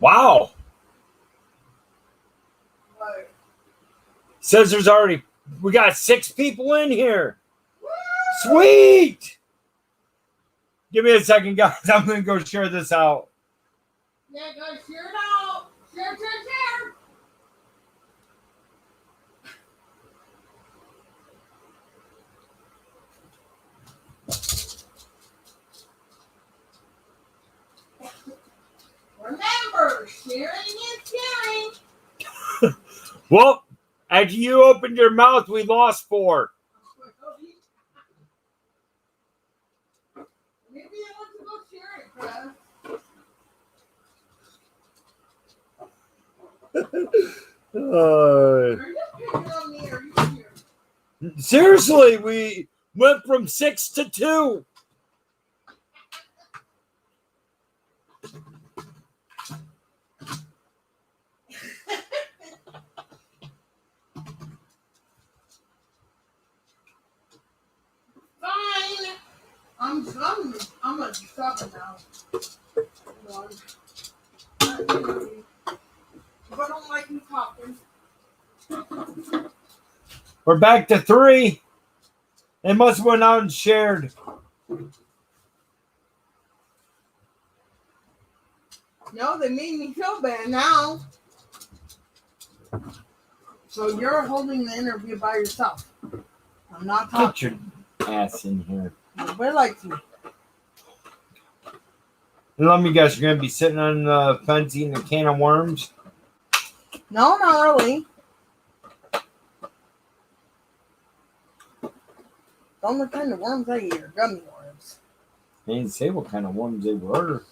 Wow. What? Says we got 6 people in here. Sweet. Give me a second, guys. I'm going to go share this out. Yeah, go share it out. Share. Remember, sharing is caring. Well, after you opened your mouth, we lost 4. Maybe I want to go share it, Chris. Are you picking on me or are you serious? Seriously, we went from 6 to 2. Fine. I'm gonna stop it now. If I don't like you talking. We're back to 3. They must have went out and shared. No, they made me feel bad now. So you're holding the interview by yourself. I'm not talking. Get your ass in here. Nobody likes you. And let me guess, you're going to be sitting on the fence eating a can of worms? No, not really. The only kind of worms I eat are gummy worms. They didn't say what kind of worms they were.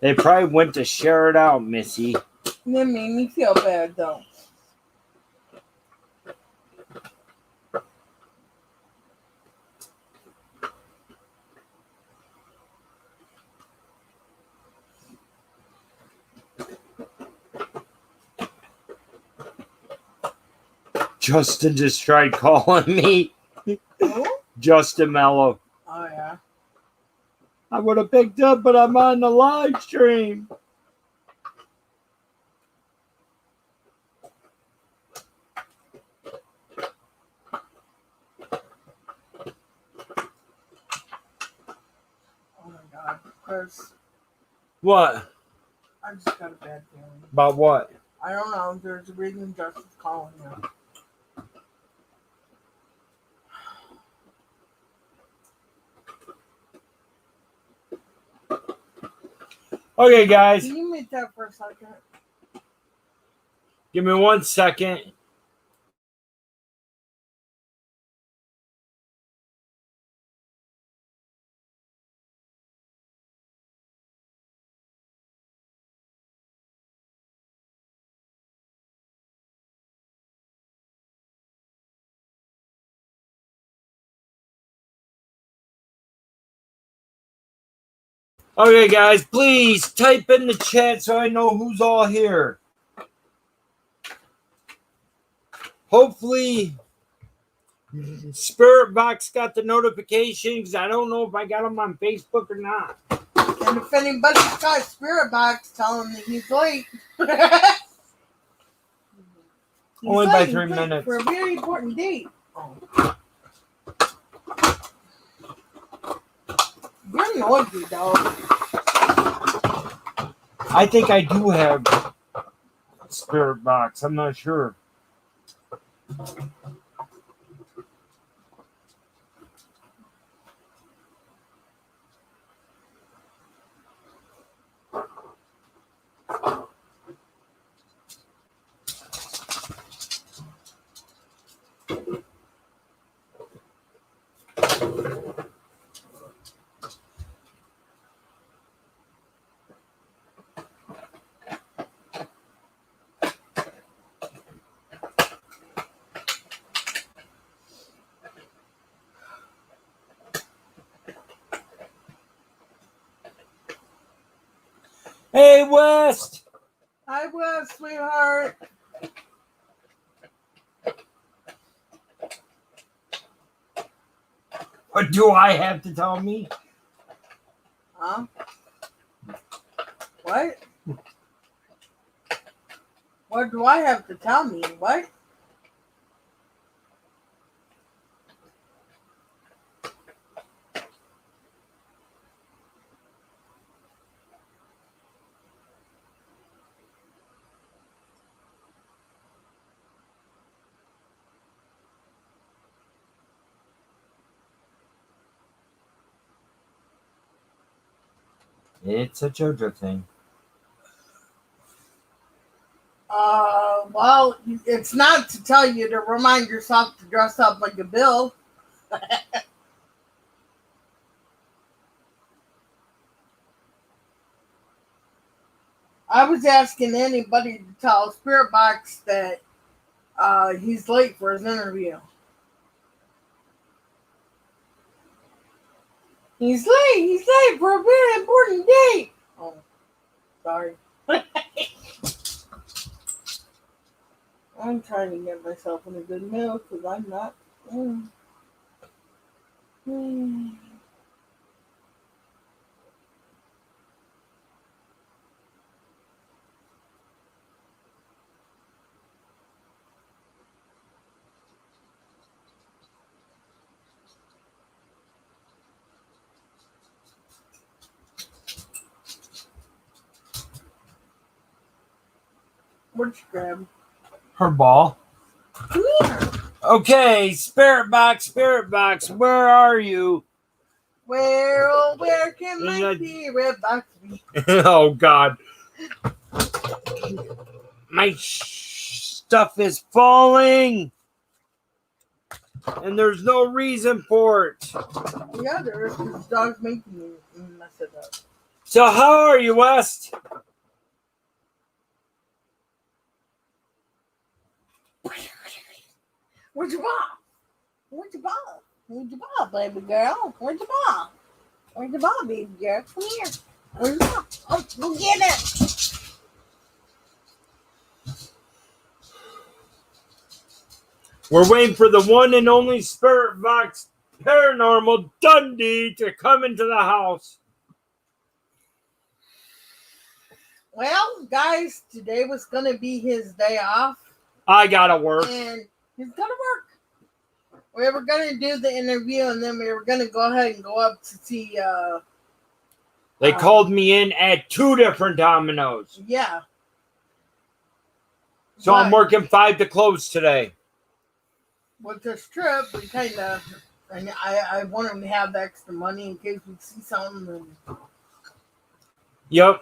They probably went to share it out, Missy. That made me feel bad, though. Justin just tried calling me. Who? Justin Mello. Oh, yeah. I would have picked up, but I'm on the live stream. Oh, my God. Chris, What? I just got a bad feeling. About what? I don't know. There's a reason Justin's calling you. Okay, guys. Can you mute that for a second? Give me 1 second. Okay, guys, please type in the chat so I know who's all here. Hopefully, spiritvox got the notifications. I don't know if I got them on Facebook or not. And if anybody's got a spiritvox, tell him that he's late. Only by 3 minutes. For a very important date. You're noisy, dog. I think I do have spiritvox. I'm not sure. Hey, West. I will, sweetheart. What do I have to tell me? Huh? What? What do I have to tell me? What? It's a JoJo thing. Well, it's not to tell you to remind yourself to dress up like a Bill. I was asking anybody to tell spiritvox that he's late for his interview. He's late. He's late for a very important date. Oh, sorry. I'm trying to get myself in a good mood because I'm not. What'd you grab? Her ball. Come here. Okay, Spirit Box, where are you? Where, oh, where can In my the- spirit box be? Oh, God. My stuff is falling. And there's no reason for it. Yeah, there is. This dog's making me mess it up. So how are you, West? Where's your ball? Where's your ball? Where's your ball, baby girl? Where's your ball? Where's your ball, baby girl? Come here. Where's your ball? Oh, go get it. We're waiting for the one and only Spirit Box Paranormal Dundee to come into the house. Well, guys, today was going to be his day off. I gotta work. And he's going to work. We were going to do the interview, and then we were going to go ahead and go up to see... They called me in at 2 different dominoes. Yeah. So I'm working 5 to close today. With this trip, we kind of... And I want him to have the extra money in case we see something. Yep.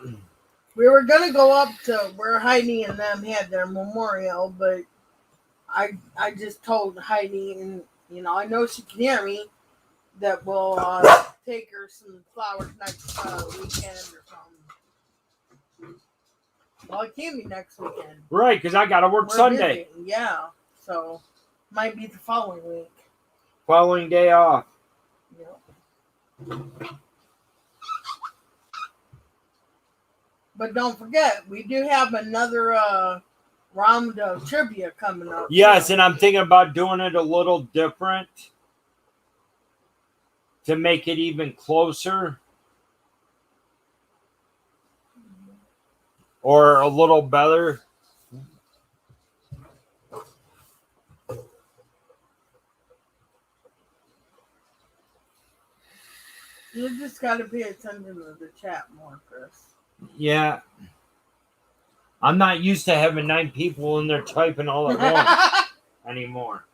We were going to go up to where Heidi and them had their memorial, but I just told Heidi, and, you know, I know she can hear me, that we'll take her some flowers next weekend or something. Well, it can be next weekend. Right, because I gotta work We're Sunday. busy. Yeah, so might be the following week. Following day off. Yeah. But don't forget, we do have another round of trivia coming up. Yes, and I'm thinking about doing it a little different to make it even closer. Or a little better. You just got to pay attention to the chat more, Chris. Yeah. I'm not used to having 9 people in there typing all at once anymore.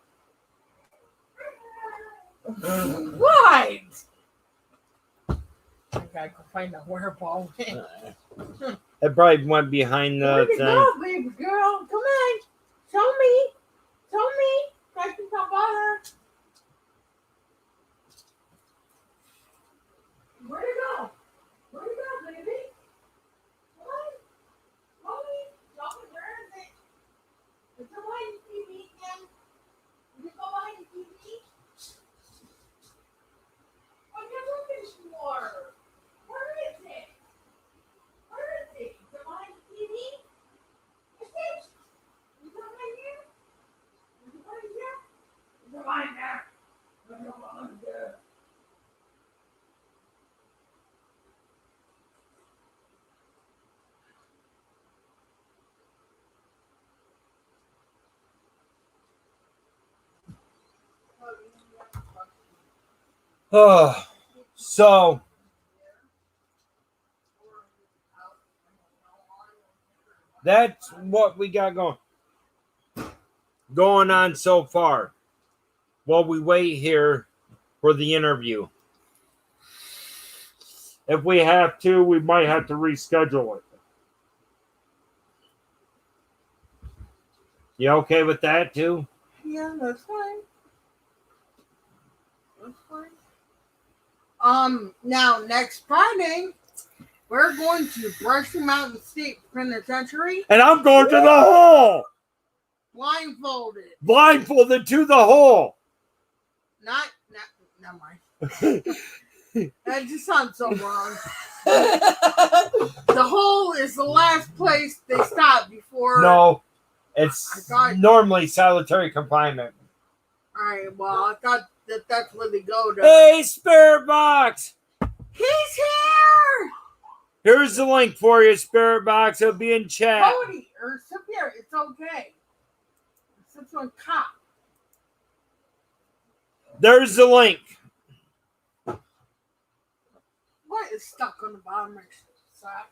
What? I gotta go find a water ball. It probably went behind the Where'd it thing. go, baby girl? Come on. Show me. Show me. I can come by her. Where'd it go? Where'd it go, baby? What? Mommy? Mommy, where is it? It's behind the TV again. Did it go behind the TV? What are you looking for? Where is it? Where is it? So that's what we got going on so far while we wait here for the interview. If we have to, we might have to reschedule it. You okay with that too? Yeah, that's fine. That's fine. Now next Friday, we're going to Brushy Mountain State Penitentiary. And I'm going to the hole. Blindfolded To the hole. Never mind. That just sounds so wrong. The hole is the last place they stop before. No, it's normally solitary confinement. Alright, well, I thought that's where they go to. Hey, spiritvox! He's here! Here's the link for you, spiritvox. It'll be in chat. Cody, or Superior, it's okay. It's on top. There's the link. What is stuck on the bottom of my sock?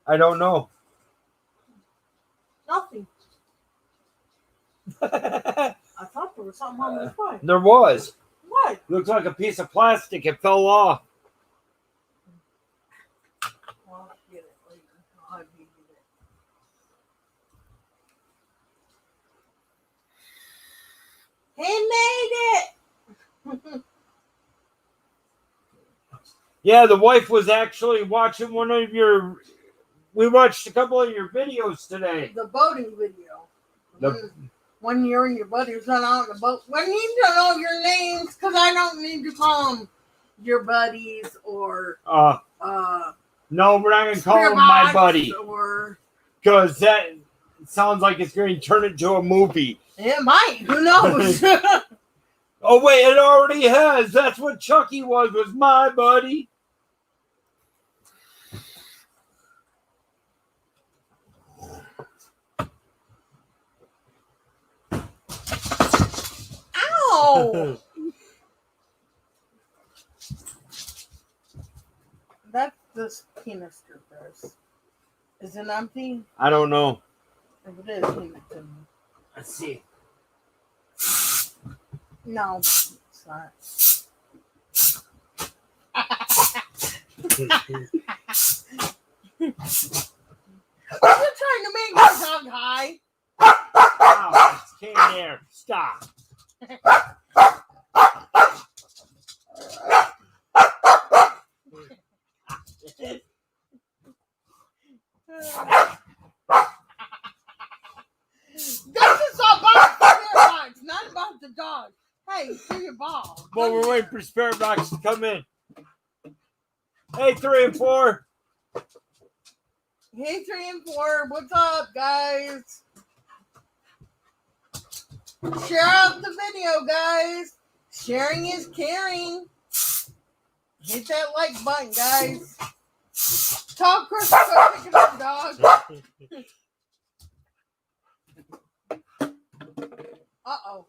I don't know. Nothing. I thought there was something on the spine. There was. What? Looks like a piece of plastic. It fell off. Well, I'll get it later. I'll have you get it. He made it! Yeah, the wife was actually watching one of your... We watched a couple of your videos today. The boating video. When you and your buddies run out on the boat. When you don't know your names, because I don't need to call them your buddies or... no, we're not going to call him my buddy. Because that sounds like it's going to turn into a movie. It might. Who knows? Oh, wait, it already has. That's what Chucky was my buddy. Ow! That's this canister, Chris. Is it empty? I don't know. If it is, hand it to me. Let's see. No, it's not. Are you trying to make my dog high? Wow, it's came there. Stop. This is about spiritvox, not about the dog. Hey, do your ball. Well, we're waiting for spiritvox to come in. Hey, 3 and 4. Hey, 3 and 4. What's up, guys? Share out the video, guys. Sharing is caring. Hit that like button, guys. Tell Chris to go pick up the dog. Uh-oh.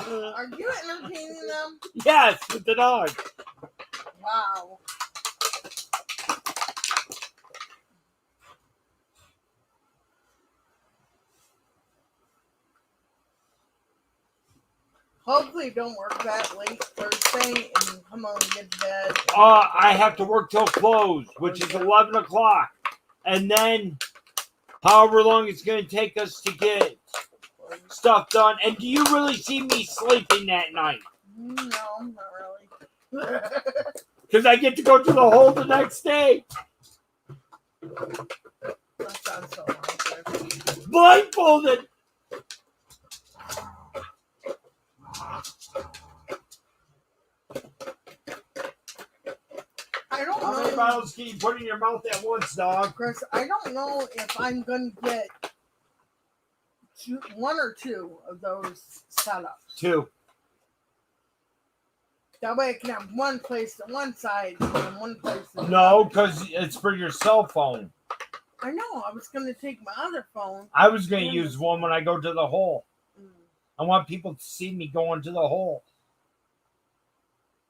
Are you entertaining them? Yes, with the dog. Wow. Hopefully it don't work that late Thursday and come on and get to bed. I have to work till close, which is 11 o'clock. And then however long it's going to take us to get stuff done. And do you really see me sleeping that night? No, not really. Because I get to go to the hole the next day. That sounds so wrong. Blindfolded. I don't How know. many bottles can you put in your mouth at once, dog? Chris, I don't know if I'm going to get one or two of those setups. 2. That way I can have one placed on one side and one placed on the No, other. because it's for your cell phone. I know. I was going to take my other phone. I was going to use one when I go to the hole. Mm. I want people to see me going to the hole.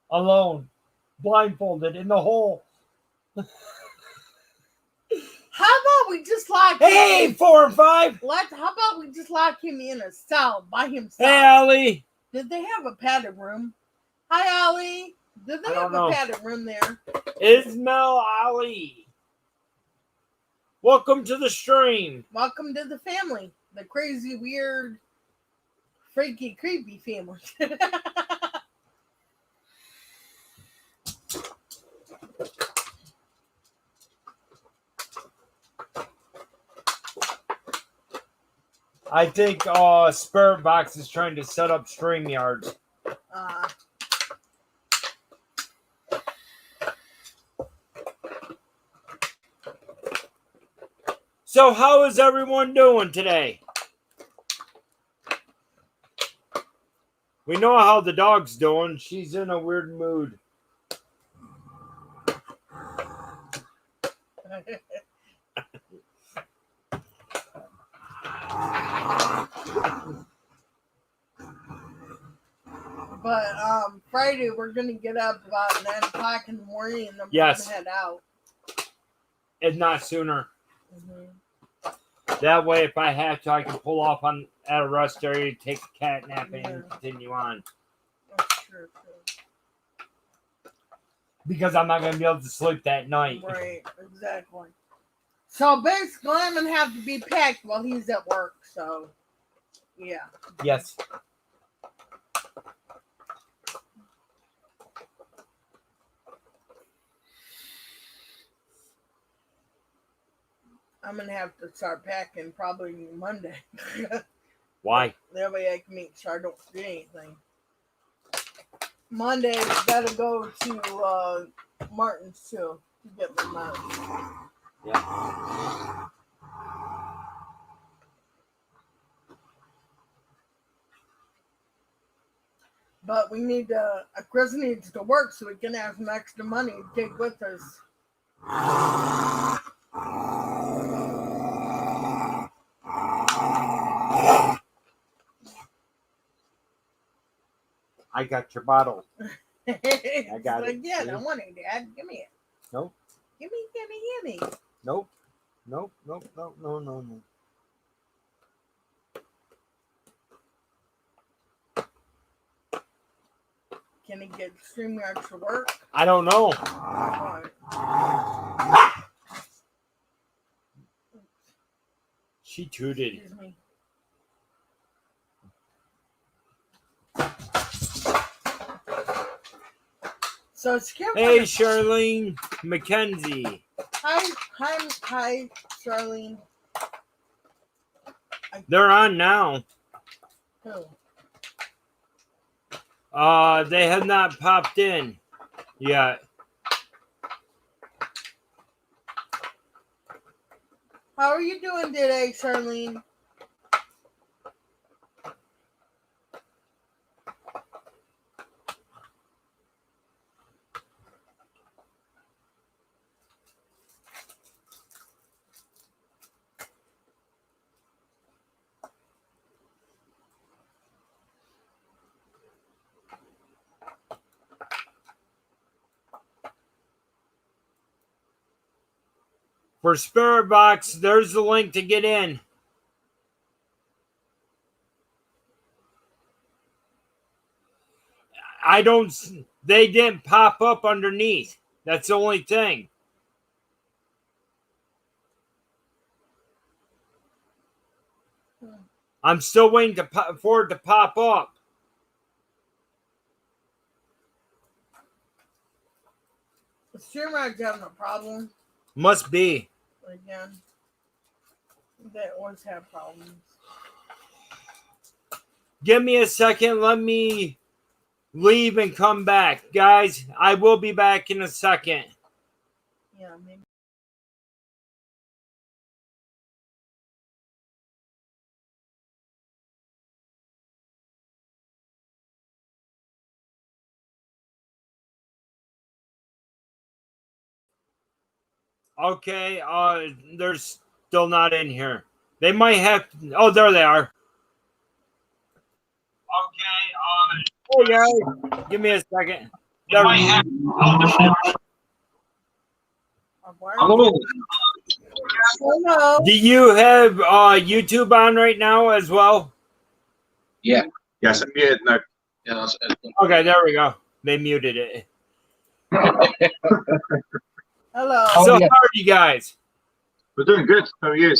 Alone. Blindfolded in the hole. How about we just lock Hey, him? 4 and 5. How about we just lock him in a cell by himself? Hey, Allie. Did they have a padded room? Hi, Ollie. Did they have a padded room there? Ismail Ali. Welcome to the stream. Welcome to the family. The crazy, weird, freaky, creepy family. I think spiritvox is trying to set up StreamYards. So how is everyone doing today? We know how the dog's doing. She's in a weird mood. But Friday we're gonna get up about 9 o'clock in the morning and then we're Yes. gonna head out. If not sooner. Mm-hmm. That way, if I have to, I can pull off at a rest area, take a cat nap, and continue on. That's true. Because I'm not going to be able to sleep that night. Right, exactly. So basically, I'm gonna have to be packed while he's at work. So, yeah. Yes. I'm gonna have to start packing probably Monday. Why? That way I can make sure I don't forget anything. Monday, gotta go to Martin's too to get my mom. Yeah. But we need Chris needs to work so we can have some extra money to take with us. I got your bottle. I got it. Yeah, See? I want it, Dad. Give me it. Nope. Give me. Nope. Nope. No. Can he get StreamYard to work? I don't know. She tooted. Excuse me. So Hey, Charlene McKenzie. Hi, Charlene. They're on now. Who? They have not popped in yet. How are you doing today, Charlene? For spiritvox, there's the link to get in. They didn't pop up underneath. That's the only thing. I'm still waiting for it to pop up. The StreamYard's having a problem. Must be. Again. They always have problems. Give me a second. Let me leave and come back. Guys, I will be back in a second. Yeah, maybe. Okay, there's Still not in here. They might have. Oh, there they are. Okay. Oh yeah. Give me a second. There we go. Hello. Hello. Do you have YouTube on right now as well? Yeah. Yes, I'm muted now. Yeah, that's it. Okay, there we go. They muted it. Hello. Oh, So yeah. how are you guys? We're doing good. How are you?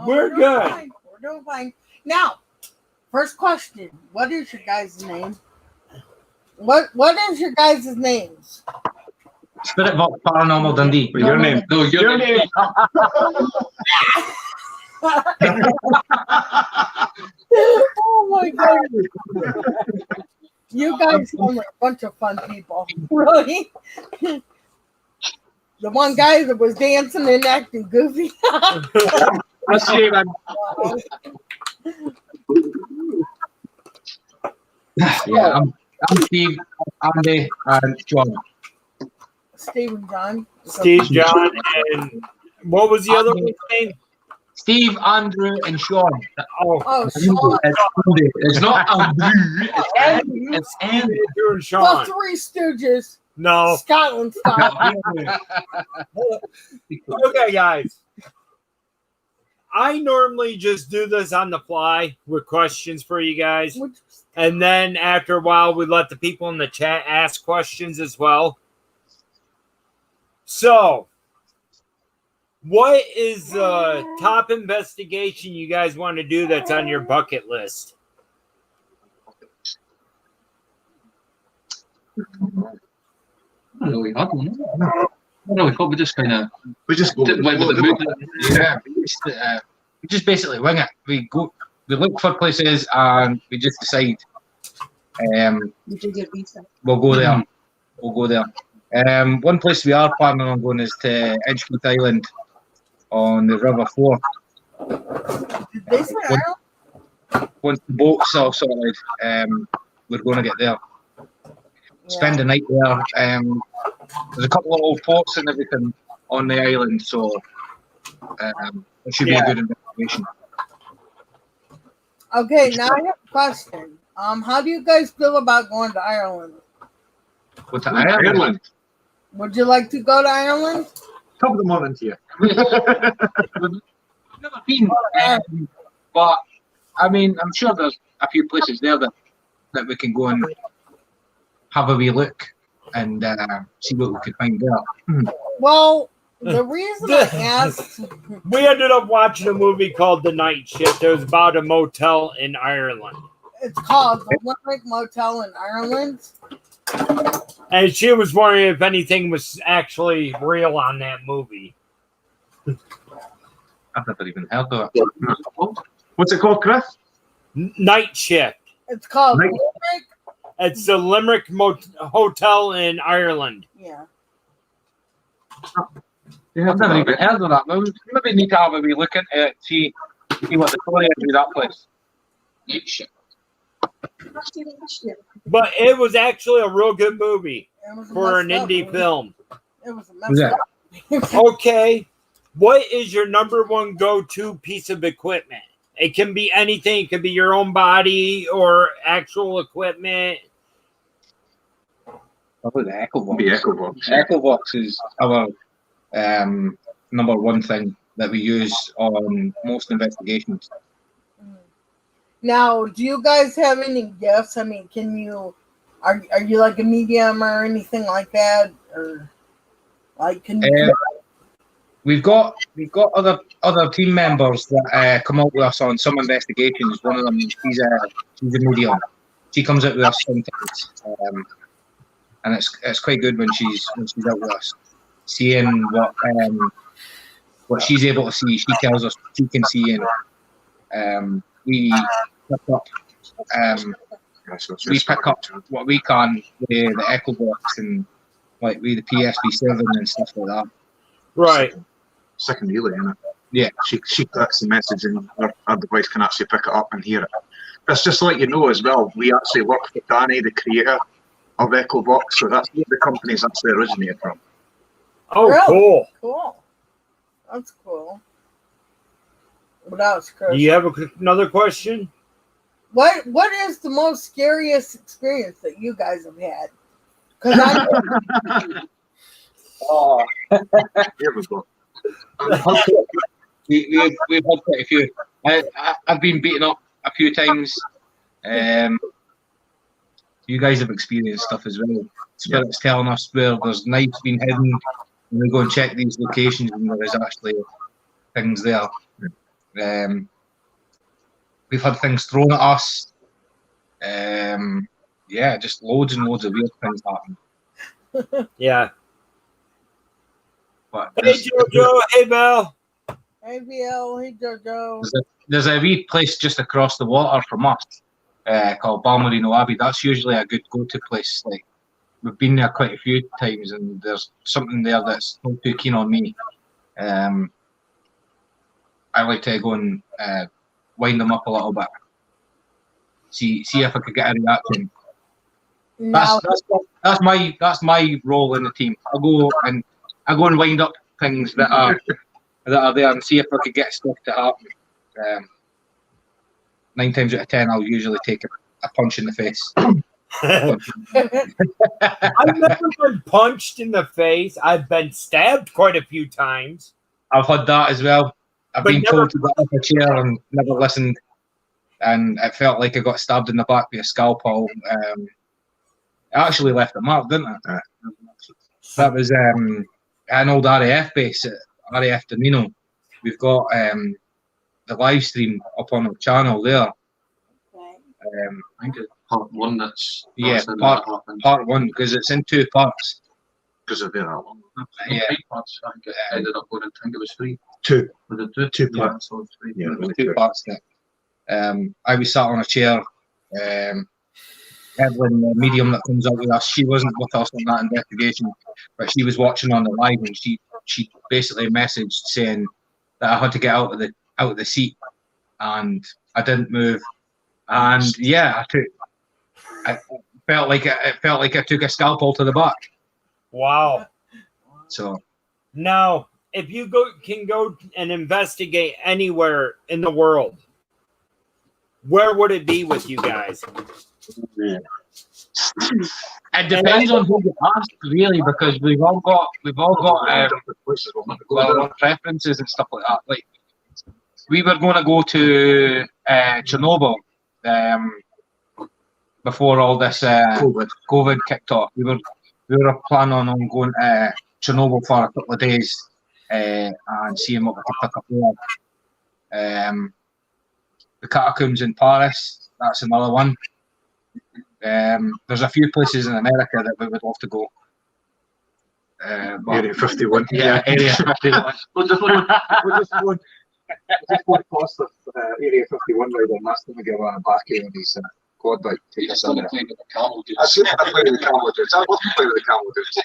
We're doing good. fine. We're doing fine. Now, first question. What is your guys' name? What is your guys' names? Spiritvox Paranormal Dundee. Your name. No, your name. Oh my god. You guys sound like a bunch of fun people. Really? The one guy that was dancing and acting goofy. That's you, man. Yeah, I'm Steve, Andy, and John. Steve and John. Steve, John, and what was the other one's name? Steve, Andrew, and Sean. Oh, Oh, Sean. It's not Andrew. It's Andrew. It's Andrew. Andrew and The Sean. Three Stooges. No. Scotland style. Okay, guys. I normally just do this on the fly with questions for you guys. And then after a while, we let the people in the chat ask questions as well. So, what is the top investigation you guys want to do that's on your bucket list? Not really hard one. Not really hard. We just kind of did went with the mood. Yeah, we just basically wing it. We look for places and we just decide. We'll go there. We'll go there. One place we are planning on going is to Edgewood Island on the River Forth. Did they say Ireland? Once the boats are sorted, we're going to get there. Spend the night there. There's a couple of old forts and everything on the island, so it should be a good investigation. Okay, now I have a question. How do you guys feel about going to Ireland? With the Ireland? Would you like to go to Ireland? Top of the morning to you. Never been, but I mean, I'm sure there's a few places there that we can go and have a wee look and see what we could find there. Well, the reason I asked, We ended up watching a movie called The Night Shift. It was about a motel in Ireland. it's called the Limerick Motel in Ireland. And she was wondering if anything was actually real on that movie. I've never even heard of it. What's it called, Chris? Night Shift. It's called Night- Limerick. It's the Limerick Hotel in Ireland. Yeah. I've never even heard of that. Maybe need to have a wee look into it, see what the story is with that place. But it was actually a real good movie It was a for an messed up indie movie. film. It was a messed Yeah. up. Okay. What is your number one go-to piece of equipment? It can be anything. It could be your own body or actual equipment. Probably the Echo Box. The Echo Box. Echo Box is our number one thing that we use on most investigations. Now, do you guys have any gifts? I mean, are you like a medium or anything like that, or like can you? We've got other team members that come out with us on some investigations. One of them, she's a medium. She comes out with us sometimes, and it's quite good when she's out with us, seeing what she's able to see. She tells us what she can see, and we pick up what we can with the Echo Box and like with the PSV7 and stuff like that. Right. Second relay, isn't it? Yeah. She clicks the message and our device can actually pick it up and hear it. That's just to let you know as well, we actually work with Danny, the creator of Echo Box, so that's where the company's actually originated from. Oh, Really? cool. Cool. That's cool. What else, Chris? Do you have another question? What is the most scariest experience that you guys have had? Because Oh, Here we go. we've had quite a few. I've been beaten up a few times. You guys have experienced stuff as well. Spirits telling us where there's knives being hidden, and we go and check these locations, and there is actually things there. We've had things thrown at us. Yeah, just loads and loads of weird things happen. Yeah. But Hey, Jojo. Hey, Belle. hey, BL, hey, JoJo. there's a wee place just across the water from us called Balmerino Abbey. That's usually a good go-to place. Like, we've been there quite a few times, and there's something there that's not too keen on me. I like to go and wind them up a little bit. See if I could get a reaction. Now, That's my role in the team. I go and wind up things that are there and see if I could get stuff to happen. 9 times out of 10, I'll usually take a punch in the face. I've never been punched in the face. I've been stabbed quite a few times. I've had that as well. I've But been never- told to get off a chair and never listened, and it felt like I got stabbed in the back with a scalpel. It actually left a mark, didn't it? That was an old RAF base at RAF Domino. We've got the live stream up on our channel there. I think it's part one that's Part 1, because it's in 2 parts. Because of that long. Yeah. 3 parts. I think it ended up going. I think it was 3. 2. Was it 2? 2 Yeah, parts. so it's 3. Yeah, There's 2 parts there. I was sat on a chair. Evelyn, the medium that comes out with us, she wasn't with us on that investigation, but she was watching on the live, and she basically messaged saying that I had to get out of the seat, and I didn't move. And yeah, I felt like I took a scalpel to the back. Wow. So Now, if you can go and investigate anywhere in the world, where would it be with you guys? it depends on who you ask, really, because we've all got Places we'll never go our there. own preferences and stuff like that. Like, we were going to go to Chernobyl before all this COVID kicked off. We were planning on going to Chernobyl for a couple of days and seeing what we could pick up there. The catacombs in Paris, that's another one. There's a few places in America that we would love to go. Area 51. Yeah, Area 51. We'll just go past the Area 51 right on. Last time we get on a back here on his quad bike. Take us on. I should have played with the camel dudes. I love to play with the camel dudes.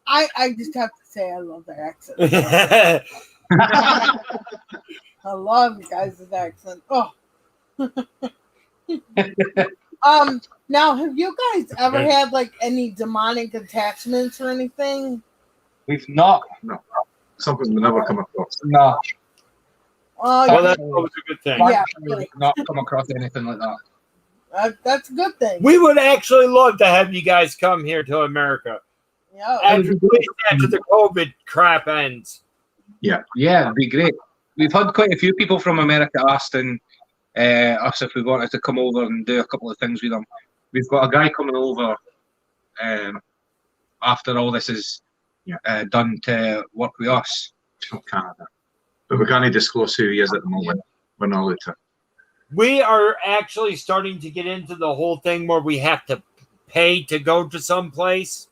I just have to say I love their accent. I love you guys' accent. Oh. Now, have you guys ever had like any demonic attachments or anything? We've not. Something we never come across. No. Oh, Well, that's always a good thing. Yeah. We've not come across anything like that. that's a good thing. We would actually love to have you guys come here to America Yeah. after the COVID crap ends. Yeah, it'd be great. We've had quite a few people from America asking us if we wanted to come over and do a couple of things with them. We've got a guy coming over after all this is done to work with us. From Canada. But we can't disclose who he is at the moment. We're not allowed to. We are actually starting to get into the whole thing where we have to pay to go to some place.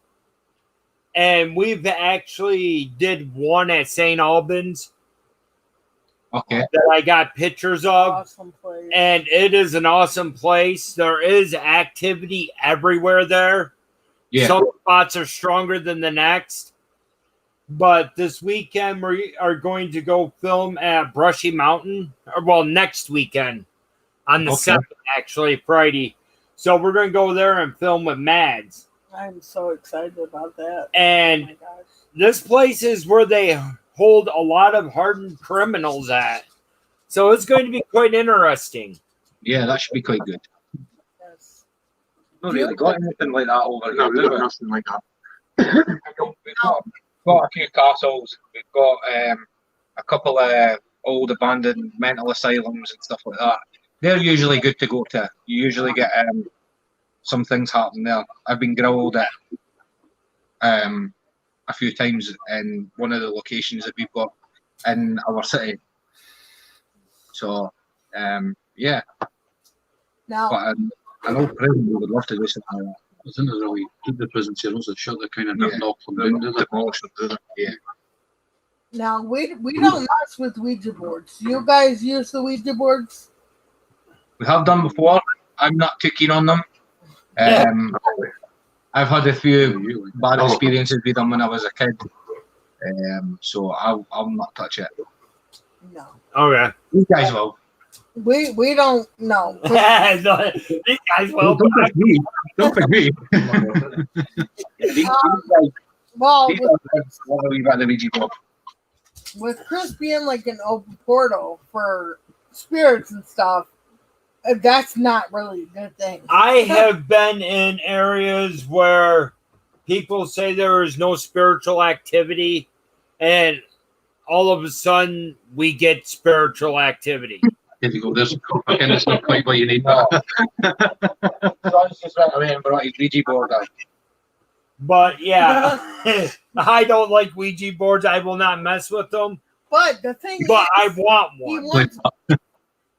And we've actually did one at St. Albans Okay. that I got pictures of. Awesome place. And it is an awesome place. There is activity everywhere there. Yeah. Some spots are stronger than the next. But this weekend, we are going to go film at Brushy Mountain. Well, next weekend on the 7th, actually, Friday. So we're going to go there and film with Mads. I'm so excited about that. Oh And my gosh. this place is where they hold a lot of hardened criminals at. So it's going to be quite interesting. Yeah, that should be quite good. Yes. Not really got anything like that over No, here. we've do got we? nothing like that. We've got a few castles. We've got a couple of old abandoned mental asylums and stuff like that. They're usually good to go to. You usually get some things happen there. I've been grilled at a few times in one of the locations that we've got in our city. So yeah, Now, but an old prison we would love to do something like that. I think there's really keep the prison cells that shut. They kind of Yeah. knock them down. Do they? Demolish them, do they? now we don't mess with Ouija boards. You guys use the Ouija boards? We have done before. I'm not too keen on them. I've had a few bad experiences with them when I was a kid. So I'll not touch it. No. Okay. You guys will. We don't know. These guys will. Don't pick me. Don't pick me. These guys, Well, these guys love a wee bit of the Ouija board. with Chris being like an open portal for spirits and stuff, that's not really a good thing. I have been in areas where people say there is no spiritual activity, and all of a sudden we get spiritual activity. There you go. There's and it's not quite what you need. No. John's just went away and brought his Ouija board out. But yeah, I don't like Ouija boards. I will not mess with them. But the thing But I is, want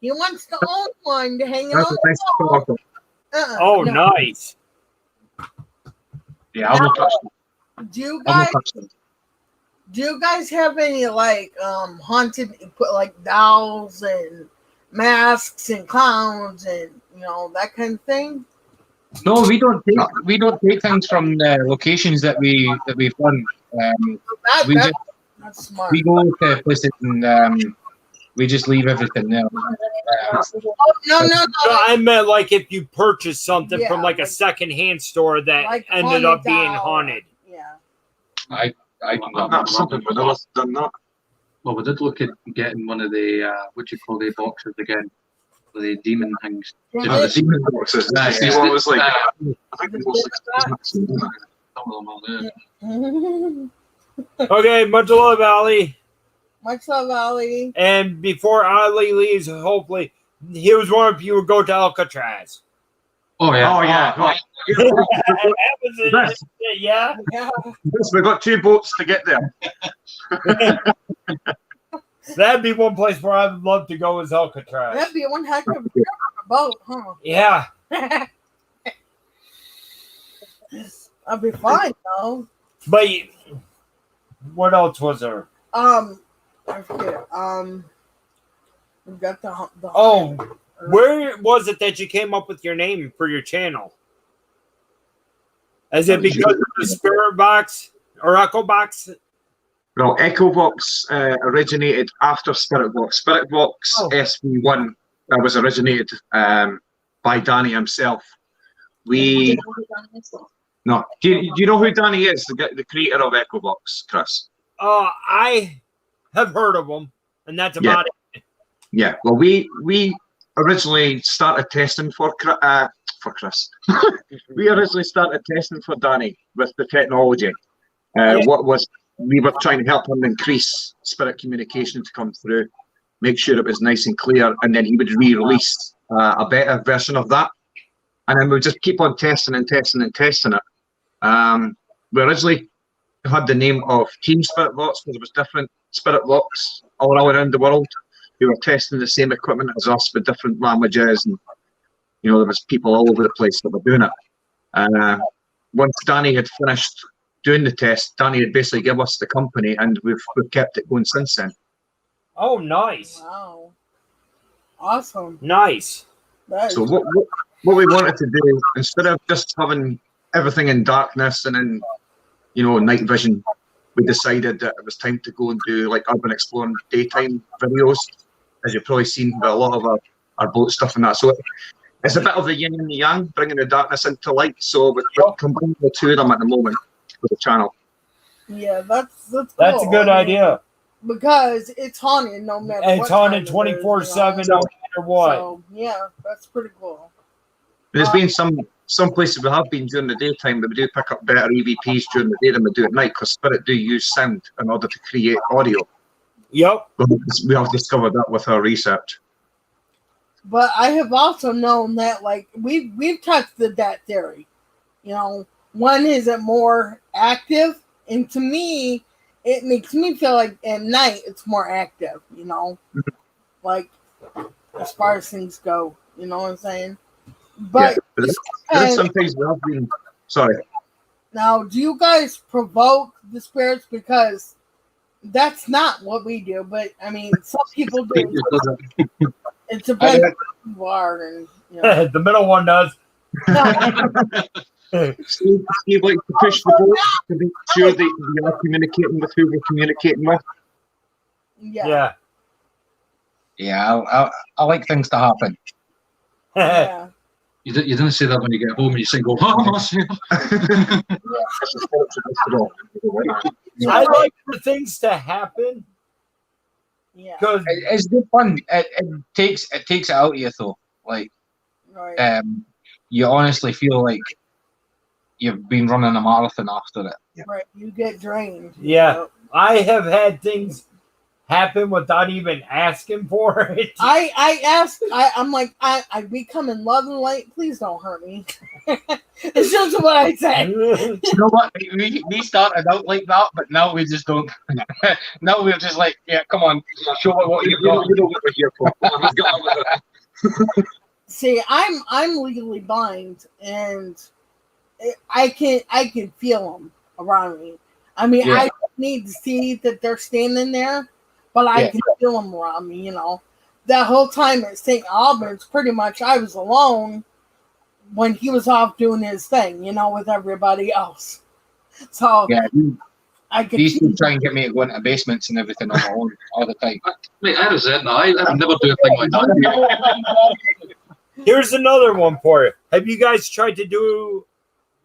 he wants to own one to hang it That's on a nice the wall. thought. Oh, No. nice. Yeah, I'll touch them. Do you I'll guys touch them. do you guys have any like haunted like dolls and masks and clowns and that kind of thing? No, we don't take things from the locations that we've done. We just That's smart. we go to places and we just leave everything there. No. No, I meant like if you purchase something Yeah, from like a like- secondhand store that Like ended haunted up being doll. haunted. Yeah. I do not. That's something we've never done that. Well, we did look at getting one of the what do you call the boxes again? The demon things. Well, You know, the this- demon boxes. Yeah, See yeah. what it was like? Uh, I think the most expensive. some of them are there. Okay, much love, Ali. Much love, Ali. And before Ali leaves, hopefully, he was wondering if you would go to Alcatraz. Oh yeah. Oh yeah. Right. That was it. Yes. Yeah. Yeah. Yes, we've got 2 boats to get there. That'd be one place where I would love to go is Alcatraz. That'd be one heck of a trip on a boat, huh? Yeah. That'd be fine though. But what else was there? I forget. We got the Oh, where was it that you came up with your name for your channel? Is it because of the Spirit Box or Echo Box? Well, EchoVox originated after spiritvox. spiritvox SV1 was originated by Danny himself. No, do you know who Danny is? The creator of EchoVox, Chris. I have heard of them, and that's about it. Yeah. Well, we originally started testing for Chris. We originally started testing for Danny with the technology. What was we were trying to help him increase spirit communication to come through, make sure it was nice and clear, and then he would re-release a better version of that. And then we would just keep on testing and testing and testing it. We originally had the name of Team Spirit Vox because it was different Spirit Vox all around the world who were testing the same equipment as us with different languages, and there was people all over the place that were doing it. Once Danny had finished doing the test, Danny had basically given us the company, and we've kept it going since then. Oh, nice. Wow. Awesome. Nice. That So is- what we wanted to do, instead of just having everything in darkness and in night vision, we decided that it was time to go and do like urban exploring daytime videos, as you've probably seen with a lot of our boat stuff and that. So it's a bit of the yin and the yang, bringing the darkness into light. So we're combining the two of them at the moment for the channel. yeah, that's cool. That's a good idea. because it's haunted no matter And what. it's haunted time it is, 24/7 you know? no matter what. So yeah, that's pretty cool. There's been some places we have been during the daytime, but we do pick up better EVPs during the day than we do at night, because Spirit do use sound in order to create audio. Yep. We have discovered that with our research. But I have also known that, like, we've tested that theory. You know, one isn't more active, and to me, it makes me feel like at night it's more active. You know, like as far as things go. You know what I'm saying? But There is sometimes we have been. Sorry. now, do you guys provoke the spirits? Because that's not what we do. But I mean, some people do. It depends on who you are, and you know. The middle one does. Steve likes to push the boat to make sure that we are communicating with who we're communicating with. Yeah. Yeah, I like things to happen. Yeah. You didn't say that when you get home and you sing, go, oh, I like for things to happen Yeah. because It's good fun. It takes it out of you though. Like, Right. you honestly feel like you've been running a marathon after it. Right. You get drained. Yeah. You know? I have had things happen without even asking for it. I asked. I'm like, I become in love and light. Please don't hurt me. It's just what I say. You know what? We started out like that, but now we just don't. Now we're just like, yeah, come on, show me what you've got. You know what we're here for. Let's get on with it. See, I'm legally blind, and I can feel them around me. I mean, Yeah. I don't need to see that they're standing there, but I Yeah. can feel them around me. You know, that whole time at St. Albans, pretty much I was alone when he was off doing his thing. You know, with everybody else. So Yeah, I could. these two try and get me to go into basements and everything on my own all the time. mate, I resent that. I would never do a thing like that. Here's another one for you. Have you guys tried to do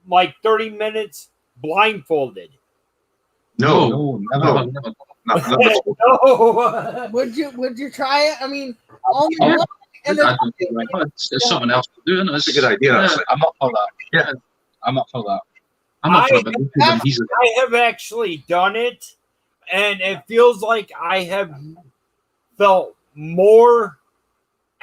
like 30 minutes blindfolded? No. never. No. Would you try it? I mean, only Yeah. one. And I don't think like that. It's something else to do. That's a good idea, actually. I'm up for that. Yeah. I'm up for that. I'm not for it, but he's I have actually done it, and it feels like I have felt more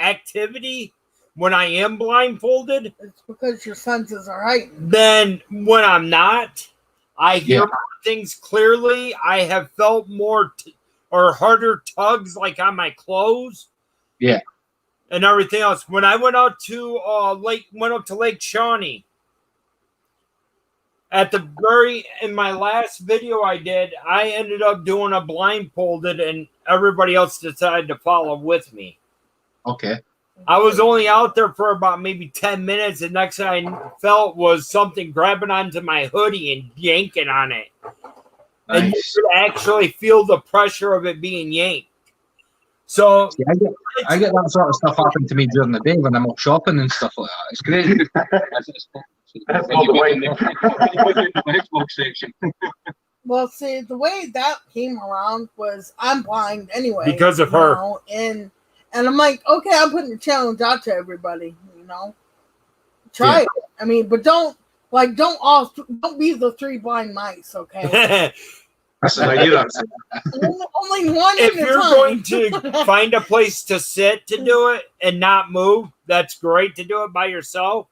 activity when I am blindfolded it's because your senses are heightened. than when I'm not. I hear Yeah. things clearly. I have felt more or harder tugs like on my clothes. Yeah. And everything else. When I went out to Lake Shawnee, in my last video I did, I ended up doing a blindfolded, and everybody else decided to follow with me. Okay. I was only out there for about maybe 10 minutes, and next thing I felt was something grabbing onto my hoodie and yanking on it. And you Nice. could actually feel the pressure of it being yanked. So See, I get that sort of stuff happen to me during the day when I'm up shopping and stuff like that. It's crazy. That's all the way. Xbox section. Well, see, the way that came around was I'm blind anyway. Because of you her. know, and I'm like, okay, I'm putting a challenge out to everybody, you know. Try it. I mean, but don't be the three blind mice, okay? That's an idea, actually. Only one if at a you're time. going to find a place to sit to do it and not move, that's great to do it by yourself.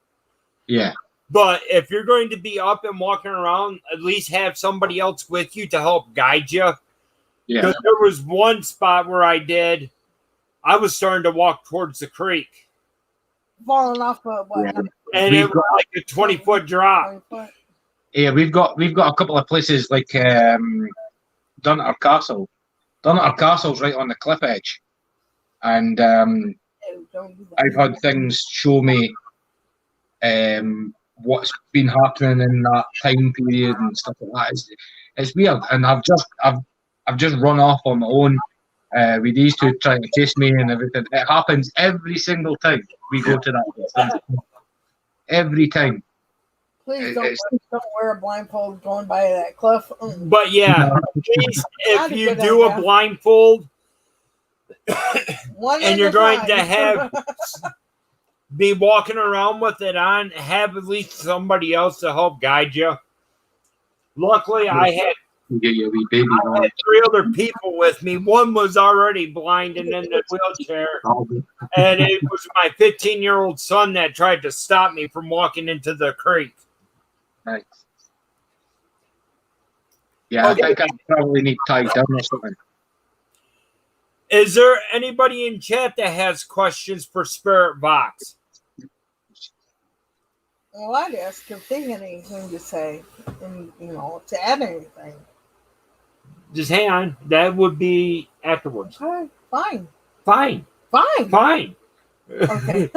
Yeah. But if you're going to be up and walking around, at least have somebody else with you to help guide you. Yeah. Because there was one spot where I was starting to walk towards the creek. Falling off of what? Yeah. And We've it was like a 20-foot drop. 20 foot? Yeah, we've got a couple of places like Dunter Castle. Dunter Castle's right on the cliff edge, and Ew, don't do that. I've had things show me what's been happening in that time period and stuff like that. It's weird, and I've just run off on my own with these two trying to chase me and everything. It happens every single time we go to that place. Every time. Please It's- don't wear a blindfold going by that cliff. But yeah, please, if you do a blindfold One and at you're a going time. to have be walking around with it on, have at least somebody else to help guide you. Luckily, I had You get your wee baby I on. had 3 other people with me. One was already blind and in the wheelchair. And it was my 15-year-old son that tried to stop me from walking into the creek. Nice. Yeah, Okay. I think I probably need tied down or something. Is there anybody in chat that has questions for spiritvox? Well, I'd ask if they had anything to say, and to add anything. Just hang on. That would be afterwards. Okay, fine. Fine. Okay.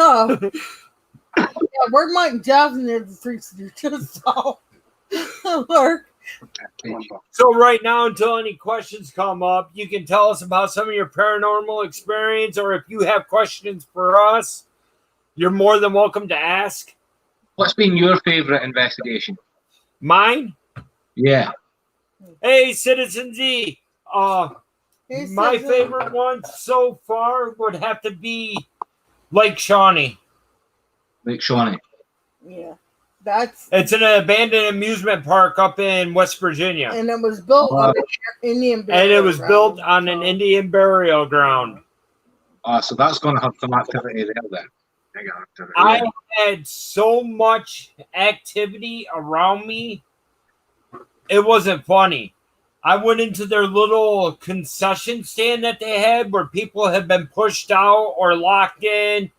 Yeah, we're Mike Johnson at the Three Stooges, so work. So right now, until any questions come up, you can tell us about some of your paranormal experience, or if you have questions for us, you're more than welcome to ask. What's been your favourite investigation? Mine? Yeah. Hey, Citizen Z. Hey, My Susan. favorite one so far would have to be Lake Shawnee. Lake Shawnee. Yeah, It's an abandoned amusement park up in West Virginia. and it was built on an Indian And burial it was ground, built on an so- Indian burial ground. So that's going to have some activity there then. I had so much activity around me, it wasn't funny. I went into their little concession stand that they had where people had been pushed out or locked in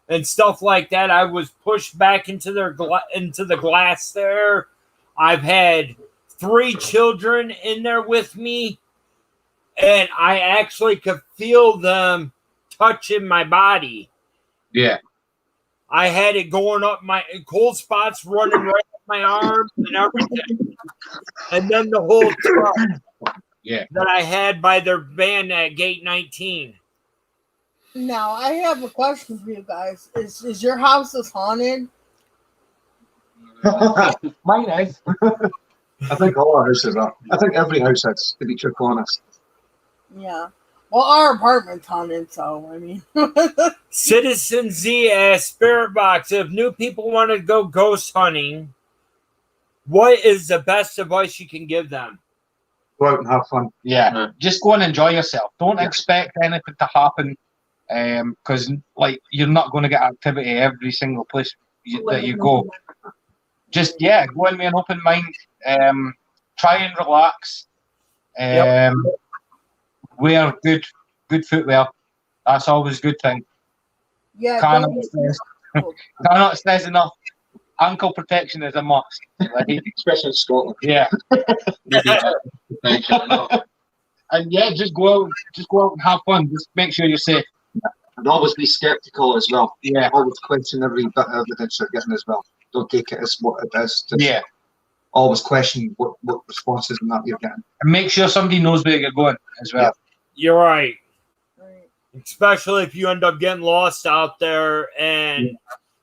and stuff like that. I was pushed back into into the glass there. I've had 3 children in there with me, and I actually could feel them touching my body. Yeah. I had it going up my cold spots running right up my arms and everything. And then the whole truck that I had by their van at gate 19. Now I have a question for you guys. Is your house haunted? Mine is. I think all our houses are. I think every house is, to be truthfully honest. Yeah. Well, our apartment's haunted, so I mean. Citizen Z asks Spiritbox, if new people want to go ghost hunting, what is the best advice you can give them? Go out and have fun. Yeah. Just go and enjoy yourself. Don't expect anything to happen, because you're not going to get activity every single place that you go. Just go in with an open mind. Try and relax. Wear good footwear. That's always a good thing. Yeah. Cannot stress enough. Ankle protection is a must, right? Especially in Scotland. Yeah. And just go out and have fun. Just make sure you're safe. And always be skeptical as well. Yeah. Always question every bit of evidence you're getting as well. Don't take it as what it is. Just always question what responses and that you're getting. And make sure somebody knows where you're going as well. You're right. Especially if you end up getting lost out there, and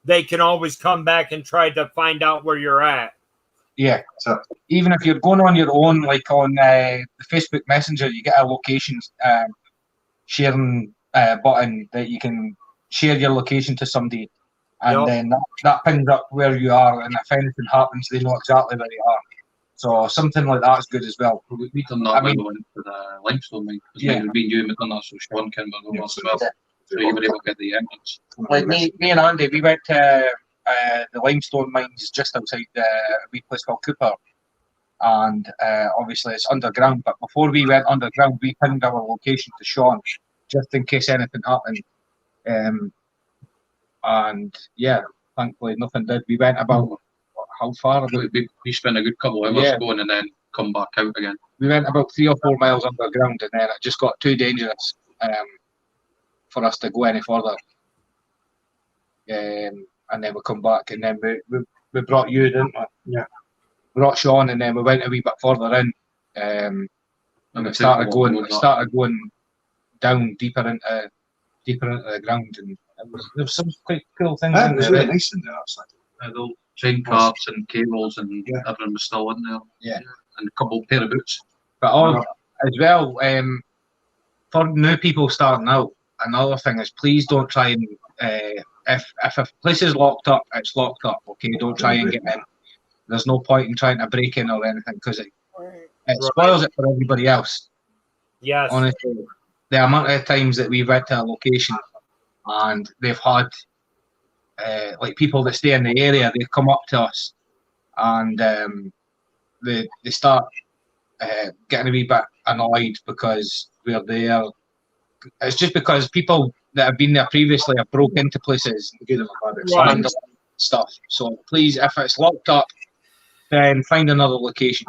they can always come back and try to find out where you're at. Yeah. So even if you're going on your own, like on the Facebook Messenger, you get a location sharing button that you can share your location to somebody, and then that pings up where you are, and if anything happens, they know exactly where you are. So something like that's good as well. We done that when we went to the limestone mine. Because me and you had done that, so Sean can go as well. So you were able to get the evidence. Like me and Andy, we went to the limestone mines just outside a wee place called Cooper, and obviously it's underground. But before we went underground, we pinged our location to Sean just in case anything happened. And thankfully nothing did. We went about how far? We spent a good couple of hours going and then come back out again. We went about 3 or 4 miles underground, and then it just got too dangerous for us to go any further. And then we come back, and then we brought you, didn't we? Yeah. Brought Sean, and then we went a wee bit further in, and it started going down deeper into the ground, and there was some quite cool things. It was really nice in there, actually. The train carts and cables and Yeah. everything was still in there. Yeah. And a couple pair of boots. But as well, for new people starting out, another thing is please don't try and if a place is locked up, it's locked up. Okay, don't try and get in. There's no point in trying to break in or anything because it spoils it for everybody else. Yes. Honestly, the amount of times that we've went to a location and they've had like people that stay in the area, they come up to us and they start getting a wee bit annoyed because we're there. It's just because people that have been there previously have broke into places and give them a bad Right. stuff. So please, if it's locked up, then find another location.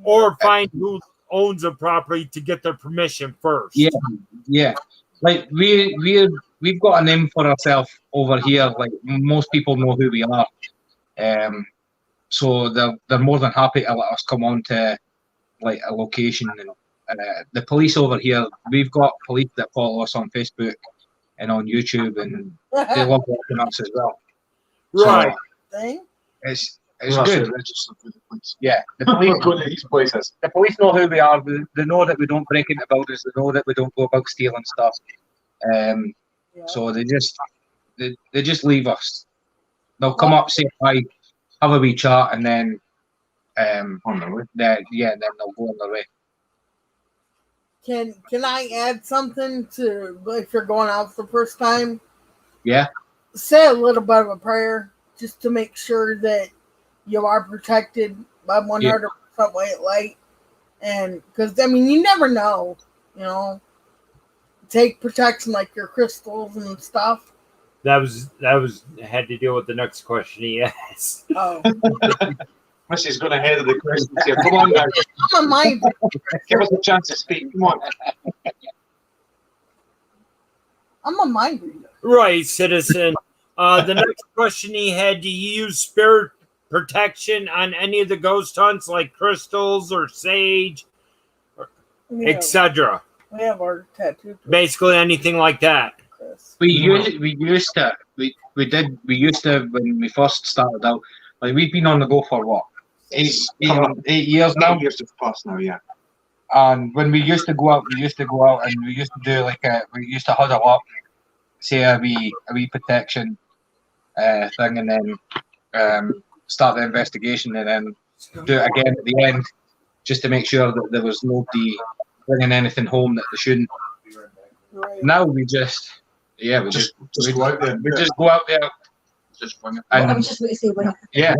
Or find who owns a property to get their permission first. Yeah. Like we've got a name for ourselves over here. Like most people know who we are. So they're more than happy to let us come on to like a location. And the police over here, we've got police that follow us on Facebook and on YouTube, and they love watching us as well. Right. Thing? It's We're good. actually registered with the police. Yeah, the police Going to these places. the police know who we are. They know that we don't break into buildings. They know that we don't go about stealing stuff. So they just leave us. They'll come up, say hi, have a wee chat, and then On their way. then they'll go on their way. Can I add something to if you're going out for the first time? Yeah. Say a little bit of a prayer just to make sure that you are protected by 100% white light, and because I mean you never know, you know. Take protection like your crystals and stuff. That was had to deal with the next question he asked. Oh, Missy's going ahead of the questions here. Come on now. I'm a mind. Give us a chance to speak. Come on. I'm a mind reader. Right, citizen. The next question he had: do you use spirit protection on any of the ghost hunts, like crystals or sage, etc.? We have our tattoo. Basically, anything like that. We used to when we first started out. Like we've been on the go for what 8 years now. 8 years have passed now, yeah. And when we used to go out, and we used to do we used to huddle up, say a wee protection thing, and then start the investigation, and then do it again at the end, just to make sure that there was nobody bringing anything home that they shouldn't. Right. Now we just go out there. we just go out there. Just wing it. And I was just going to say, when Yeah.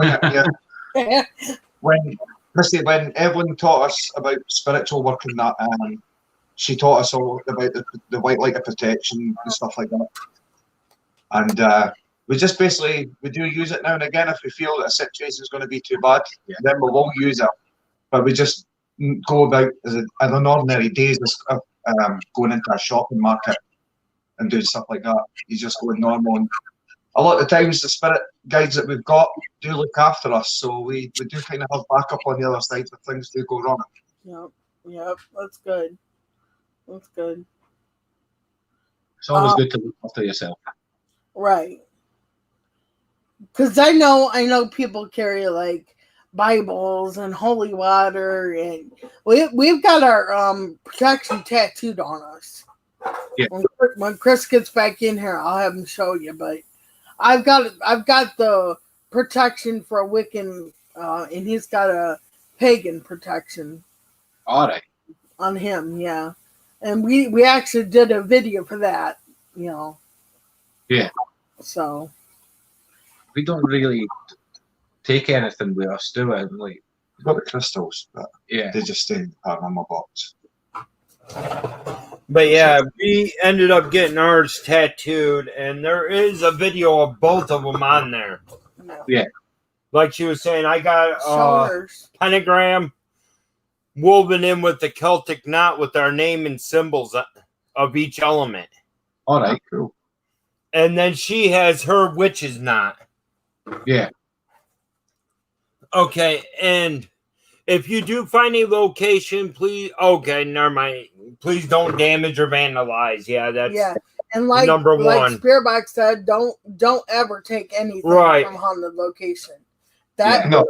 When Evelyn taught us about spiritual work and that, she taught us all about the white light of protection and stuff like that. And we just basically we do use it now and again if we feel that a situation is going to be too bad. Then we won't use it, but we just go about as an ordinary days of going into a shopping market and doing stuff like that. You just go normal. And a lot of times the spirit guides that we've got do look after us, so we do kind of have backup on the other side if things do go wrong. Yep, that's good. That's good. it's always good to look after yourself. Right. Because I know people carry like Bibles and holy water, and we've got our protection tattooed on us. Yeah. When Chris gets back in here, I'll have him show you. But I've got the protection for a Wiccan, and he's got a pagan protection. All right. On him, yeah. And we actually did a video for that, you know. Yeah. So We don't really take anything with us, do we? Like, We've got the crystals, but yeah. they just stay in the paranormal box. But yeah, we ended up getting ours tattooed, and there is a video of both of them on there. no. Yeah. Like she was saying, I got Shoulders. pentagram woven in with the Celtic knot with our name and symbols of each element. All right. Cool. And then she has her witch's knot. Yeah. Okay, and if you do find a location, please. Okay, never mind. Please don't damage or vandalize. Yeah, that's Yeah. And like Number like one. Spiritvox said, don't ever take anything Right. from haunted location. Yeah,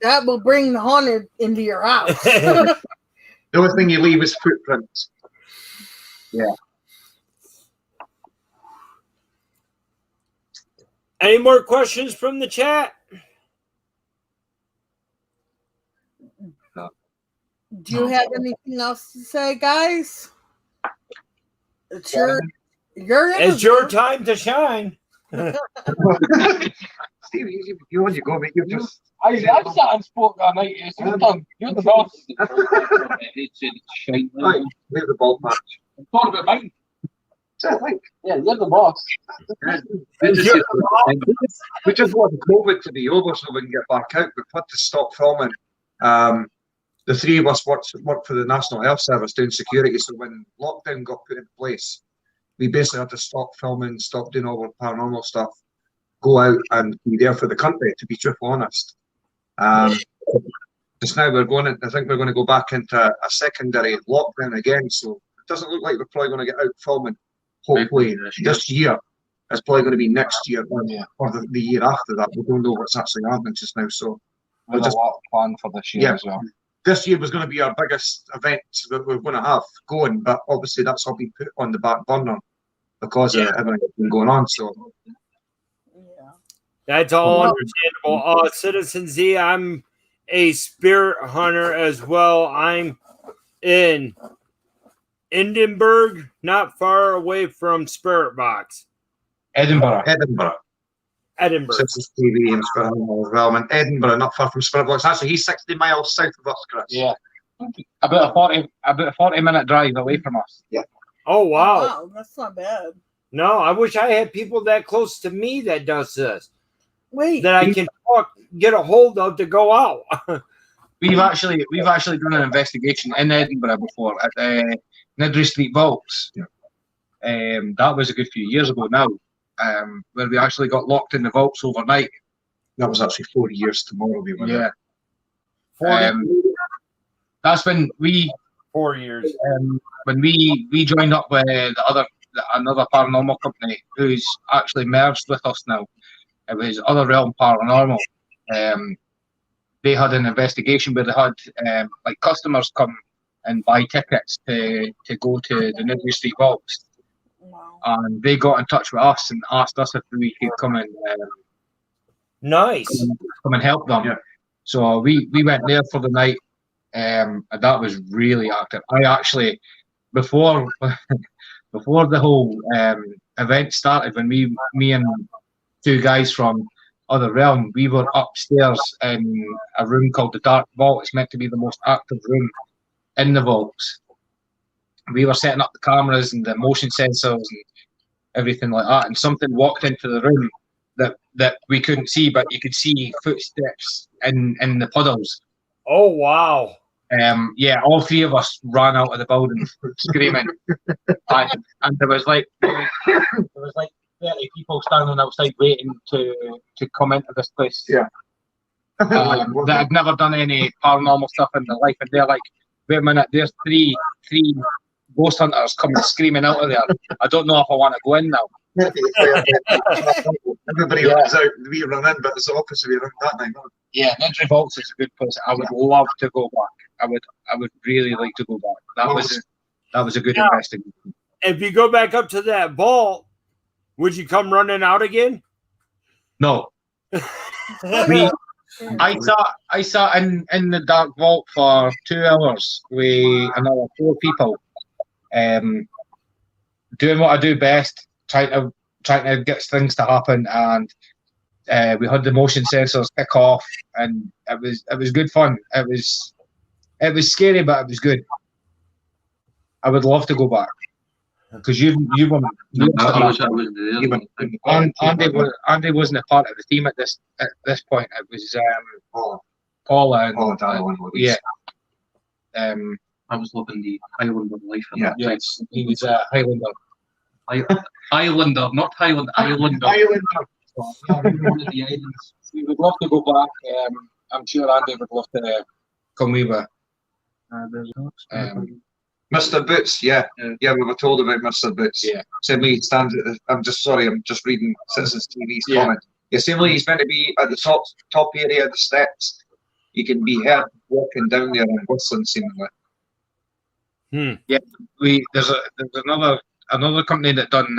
That will bring the haunted into your house. The only thing you leave is footprints. Any more questions from the chat? Do you have anything else to say, guys? It's your It's your interview. time to shine. Steve, you want to go, mate? You just. I sat and spoke all night. It's your turn. You're the boss. Right, leave the ball match. I'm talking about mine. So, like, Yeah, you're the boss. we just want COVID to be over so we can get back out. We've had to stop filming. The three of us worked for the National Health Service doing security. So when lockdown got put in place, we basically had to stop filming, stop doing all our paranormal stuff, go out and be there for the country, to be truthful honest. Just now I think we're going to go back into a secondary lockdown again. So it doesn't look like we're probably going to get out filming. Hopefully this year. It's probably going to be next year or the year after that. We don't know what's actually happening just now. So There's a lot planned for this year as well. this year was going to be our biggest event that we're going to have going, but obviously that's all been put on the back burner because of everything that's been going on. So that's all understandable. Citizen Z, I'm a spirit hunter as well. I'm in Edinburgh, not far away from Spiritvox. Edinburgh. Citizen TV and Spirit Animal as well. And Edinburgh, not far from Spiritvox. Actually, he's 60 miles south of us, Chris. Yeah. About a 40-minute drive away from us. Yeah. Oh, wow. Wow, that's not bad. No, I wish I had people that close to me that does this. Wait. That I can get a hold of to go out. We've actually done an investigation in Edinburgh before at the Nidri Street Vaults. Yeah. That was a good few years ago now, where we actually got locked in the vaults overnight. That was actually 4 years tomorrow. We were Yeah. there. That's when we 4 years. when we joined up with another paranormal company who's actually merged with us now. It was Other Realm Paranormal. They had an investigation where they had like customers come and buy tickets to go to the Nidri Street Vaults. Wow. And they got in touch with us and asked us if we could come and Nice. come and help them. Yeah. So we went there for the night, and that was really active. I actually before the whole event started, when me and two guys from Other Realm, we were upstairs in a room called the Dark Vault. It's meant to be the most active room in the vaults. We were setting up the cameras and the motion sensors and everything like that, and something walked into the room that we couldn't see, but you could see footsteps in the puddles. Oh, wow. Yeah, all three of us ran out of the building screaming, and there was like 30 people standing outside waiting to come into this place. Yeah. That had never done any paranormal stuff in their life, and they're like, wait a minute, there's three ghost hunters coming screaming out of there. I don't know if I want to go in now. Everybody runs out, we run in, but it's the opposite way around that night. Yeah, Nidri Vaults is a good place. I would love to go back. I would really like to go back. That was a good investigation. If you go back up to that vault, would you come running out again? No. I sat in the dark vault for 2 hours with another 4 people, doing what I do best, trying to get things to happen, and we had the motion sensors pick off, and it was good fun. It was scary, but it was good. I would love to go back because you were. Andy wasn't a part of the team at this point. It was Paula and yeah. I was living the Highlander life. Yes, he was a Highlander. Islander, not Highland, Islander. One of the islands. We would love to go back. I'm sure Andy would love to come over. Mr. Boots, yeah, we were told about Mr. Boots. Yeah. Same way he stands at the, I'm just reading Citizens TV's Yeah. comment. Yeah, same way he's meant to be at the top area of the steps. You can be heard walking down there and whistling seemingly. There's another company that done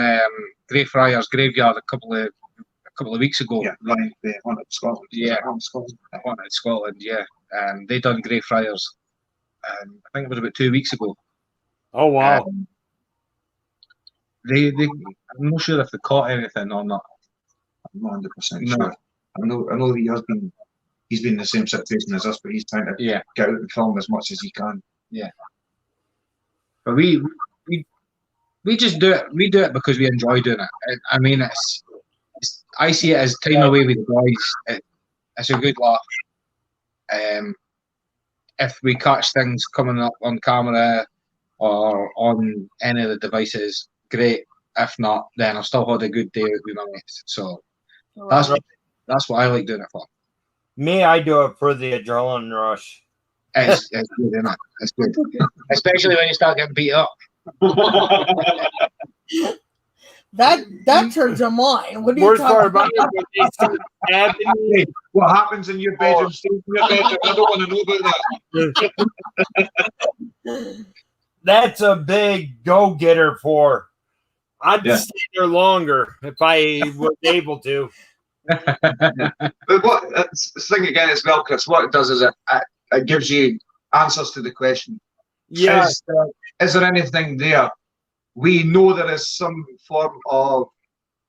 Greyfriars Graveyard a couple of weeks ago. Yeah, right. The one at Scotland. Yeah. One at Scotland. One in Scotland, yeah. They done Greyfriars. I think it was about 2 weeks ago. Oh wow! They I'm not sure if they caught anything or not. I'm not 100% No. sure. I know he's been in the same situation as us, but he's trying to Yeah. get out and film as much as he can. But we just do it. We do it because we enjoy doing it. I mean, it's I see it as time away with the boys. It's a good laugh. If we catch things coming up on camera or on any of the devices, great. If not, then I've still had a good day out with my mates. So that's what I like doing it for. Me, I do it for the adrenaline rush. It's good, isn't it? It's good, especially when you start getting beat up. That turns them on. What are you Worst part talking about it, when they start stabbing me, Hey, what happens in your bedroom stays in your bedroom. I don't want to know about that. that's a big go-getter for. I'd Yeah. stay there longer if I was able to. But what the thing again as well, Chris, what it does is it gives you answers to the question. Yeah, Is there anything there? We know there is some form of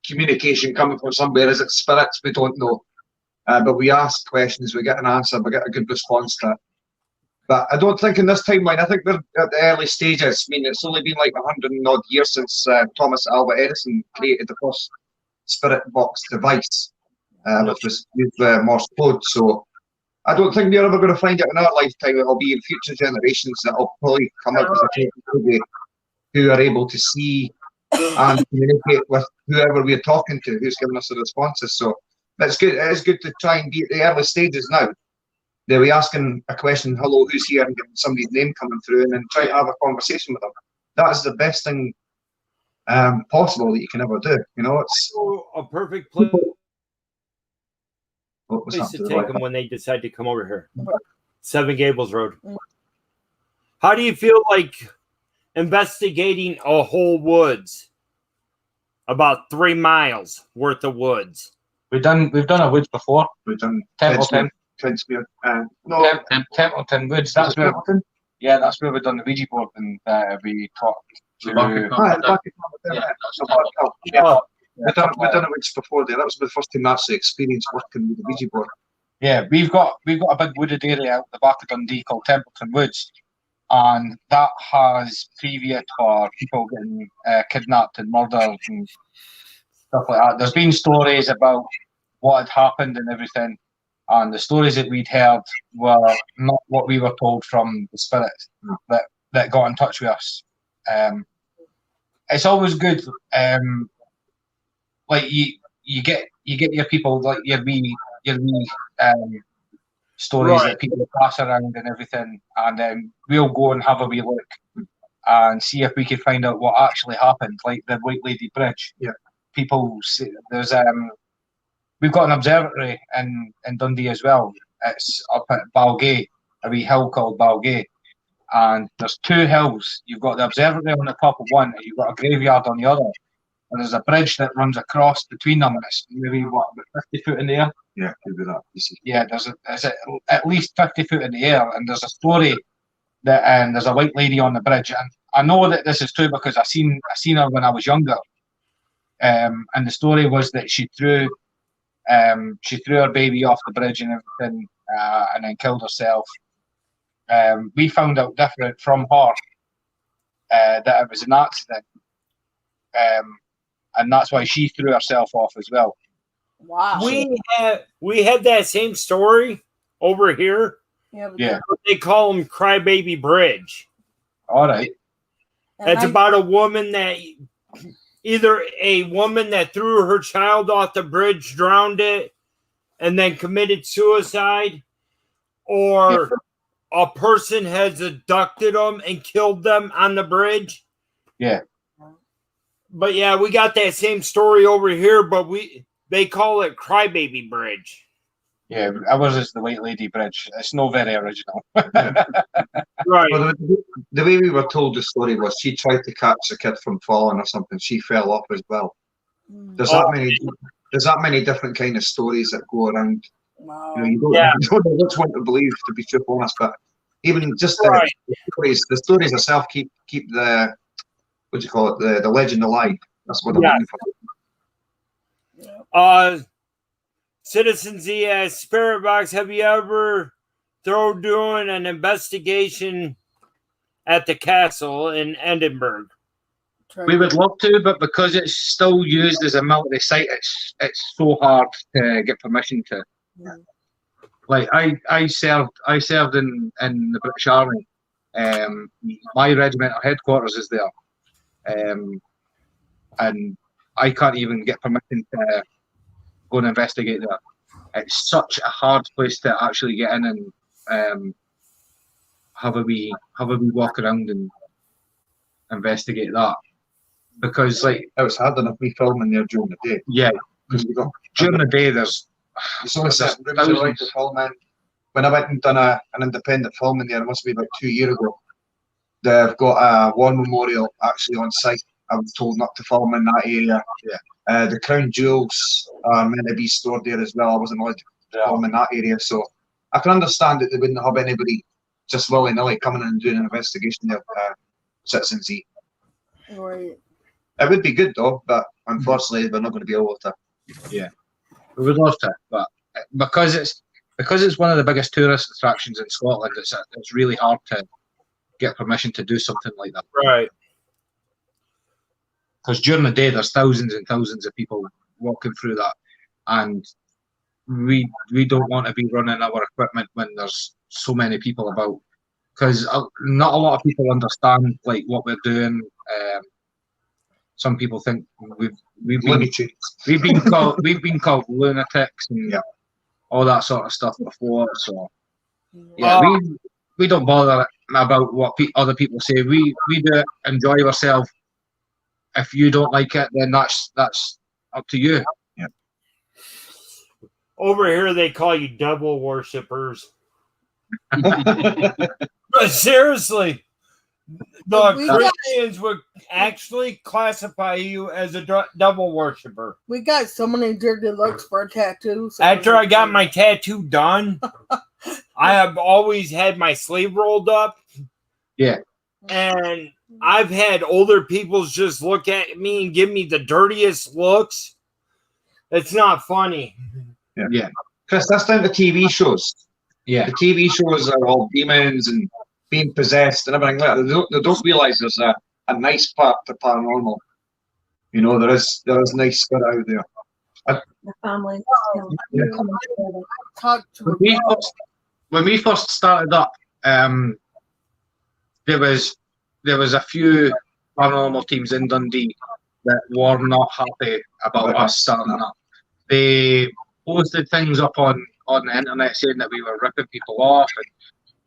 communication coming from somewhere. Is it spirits? We don't know. But we ask questions, we get an answer, we get a good response to it. But I don't think in this timeline, I think we're at the early stages. I mean, it's only been like 100 and odd years since Thomas Alva Edison created the first spiritvox device, which was used Morse code. So I don't think we're ever going to find it in our lifetime. It'll be in future generations that will probably come out with a technology who are able to see and communicate with whoever we're talking to, who's giving us the responses. So that's good. It is good to try and be at the early stages now. They'll be asking a question, hello, who's here, and getting somebody's name coming through, and then try to have a conversation with them. That is the best thing possible that you can ever do. You know, it's a perfect place what was to happening to the take Wi-Fi? them when they decide to come over here. Seven Gables Road. How do you feel like investigating a whole woods? About 3 miles worth of woods. We've done a woods before. We've done Templeton. Twinsmere. Templeton Woods. That's where. Yeah, that's where we've done the Ouija board, and we talked to. The bucket Ah, company. back in Yeah, the back up. Oh, We've done it once before there. That was the first time I actually experienced working with the Ouija board. Yeah, we've got a big wooded area out the back of Dundee called Templeton Woods, and that has previous for people getting kidnapped and murdered and stuff like that. There's been stories about what had happened and everything, and the stories that we'd heard were not what we were told from the spirits that got in touch with us. It's always good, like you get your people, like your wee stories Right. that people pass around and everything, and then we'll go and have a wee look and see if we can find out what actually happened, like the White Lady Bridge. Yeah. People see, there's we've got an observatory in Dundee as well. It's up at Balgay, a wee hill called Balgay, and there's 2 hills. You've got the observatory on the top of one, and you've got a graveyard on the other. And there's a bridge that runs across between them, and it's maybe about 50 foot in the air. Yeah, could be that. You see. Yeah, there's at least 50 foot in the air, and there's a story that there's a white lady on the bridge, and I know that this is true because I seen her when I was younger, and the story was that she threw her baby off the bridge and everything, and then killed herself. We found out different from her that it was an accident, and that's why she threw herself off as well. Wow. we had that same story over here. Yeah. But Yeah. They call them Crybaby Bridge. All right. and It's I- about a woman that either a woman that threw her child off the bridge, drowned it, and then committed suicide, or a person has abducted them and killed them on the bridge. Yeah. But yeah, we got that same story over here, but they call it Crybaby Bridge. Yeah, ours is the White Lady Bridge. It's not very original. Right. Well, the way we were told the story was she tried to catch a kid from falling or something. She fell off as well. There's that many different kind of stories that go around. Wow. You know, you don't know which one to believe, to be truthful honest. But even just Right. the stories themselves keep the what do you call it, the legend alive. That's what I'm looking for. Citizen Z asks, spiritvox, have you ever doing an investigation at the castle in Edinburgh? We would love to, but because it's still used as a military site, it's so hard to get permission to. Yeah. Like I served in the British Army. My regimental headquarters is there, and I can't even get permission to go and investigate there. It's such a hard place to actually get in and have a wee walk around and investigate that, because like It was hard enough me filming there during the day. yeah, during the day there's only certain rooms I like to film in. When I went and done an independent film in there, it must be about 2 years ago. They've got a war memorial actually on site. I was told not to film in that area. Yeah. The crown jewels are meant to be stored there as well. I wasn't allowed to film in that area, so I can understand that they wouldn't have anybody just willy-nilly coming in and doing an investigation there. Citizen Z. Right. It would be good though, but unfortunately they're not going to be able to. yeah, we would love to, but because it's one of the biggest tourist attractions in Scotland, it's really hard to get permission to do something like that. Right. Because during the day there's thousands and thousands of people walking through that, and we don't want to be running our equipment when there's so many people about, because not a lot of people understand like what we're doing. Some people think we've been called lunatics and all that sort of stuff before. So yeah, we don't bother about what other people say. We do it, enjoy ourselves. If you don't like it, then that's up to you. Yeah. Over here, they call you devil worshippers. But seriously, the Christians would actually classify you as a devil worshipper. We got so many dirty looks for a tattoo. So after I got my tattoo done, I have always had my sleeve rolled up. Yeah. And I've had older people just look at me and give me the dirtiest looks. It's not funny. Yeah. Chris, that's down to TV shows. Yeah. The TV shows are all demons and being possessed and everything like that. They don't realise there's a nice part to paranormal. You know, there is nice stuff out there. The family. When we first started up, there was a few paranormal teams in Dundee that were not happy about us starting up. They posted things up on the internet saying that we were ripping people off, and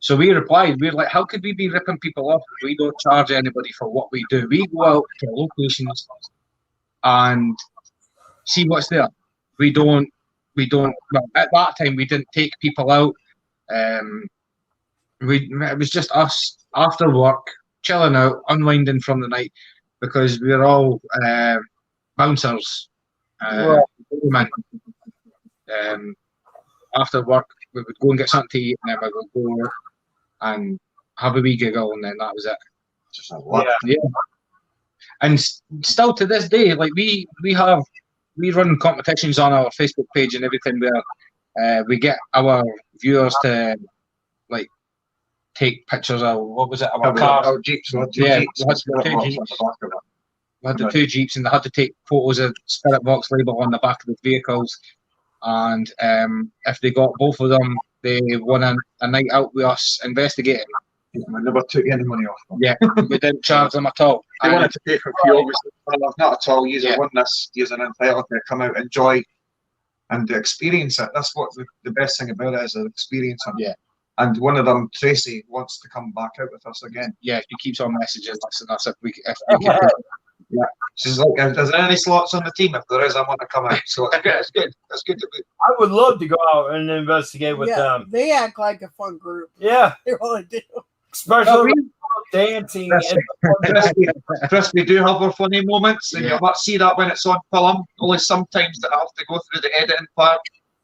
so we replied. We were like, how could we be ripping people off if we don't charge anybody for what we do? We go out to locations and see what's there. We don't. Well, at that time, we didn't take people out. It was just us after work, chilling out, unwinding from the night, because we were all bouncers. After work, we would go and get something to eat, and then we would go and have a wee giggle, and then that was it. Just like, what? Yeah. And still to this day, like we run competitions on our Facebook page and everything where we get our viewers to like take pictures of our cars. Our Jeeps. We had the two Jeeps, and they had to take photos of spiritvox label on the back of the vehicles. And if they got both of them, they won a night out with us investigating. We never took any money off them. Yeah, we didn't charge them at all. They wanted to pay for fuel. Not at all. You're won this. You're entitled to come out, enjoy, and experience it. That's what the best thing about it is, an experience. Yeah. And one of them, Tracy, wants to come back out with us again. Yeah, she keeps on messages asking us if we could. Yeah, she's like, "Is there any slots on the team? If there is, I want to come out." So it's good. It's good. It's good to be. I would love to go out and investigate with them. They act like a fun group. Yeah, They really do. especially with dancing. Chris, we do have our funny moments, and you might see that when it's on film. Only sometimes that I have to go through the editing part,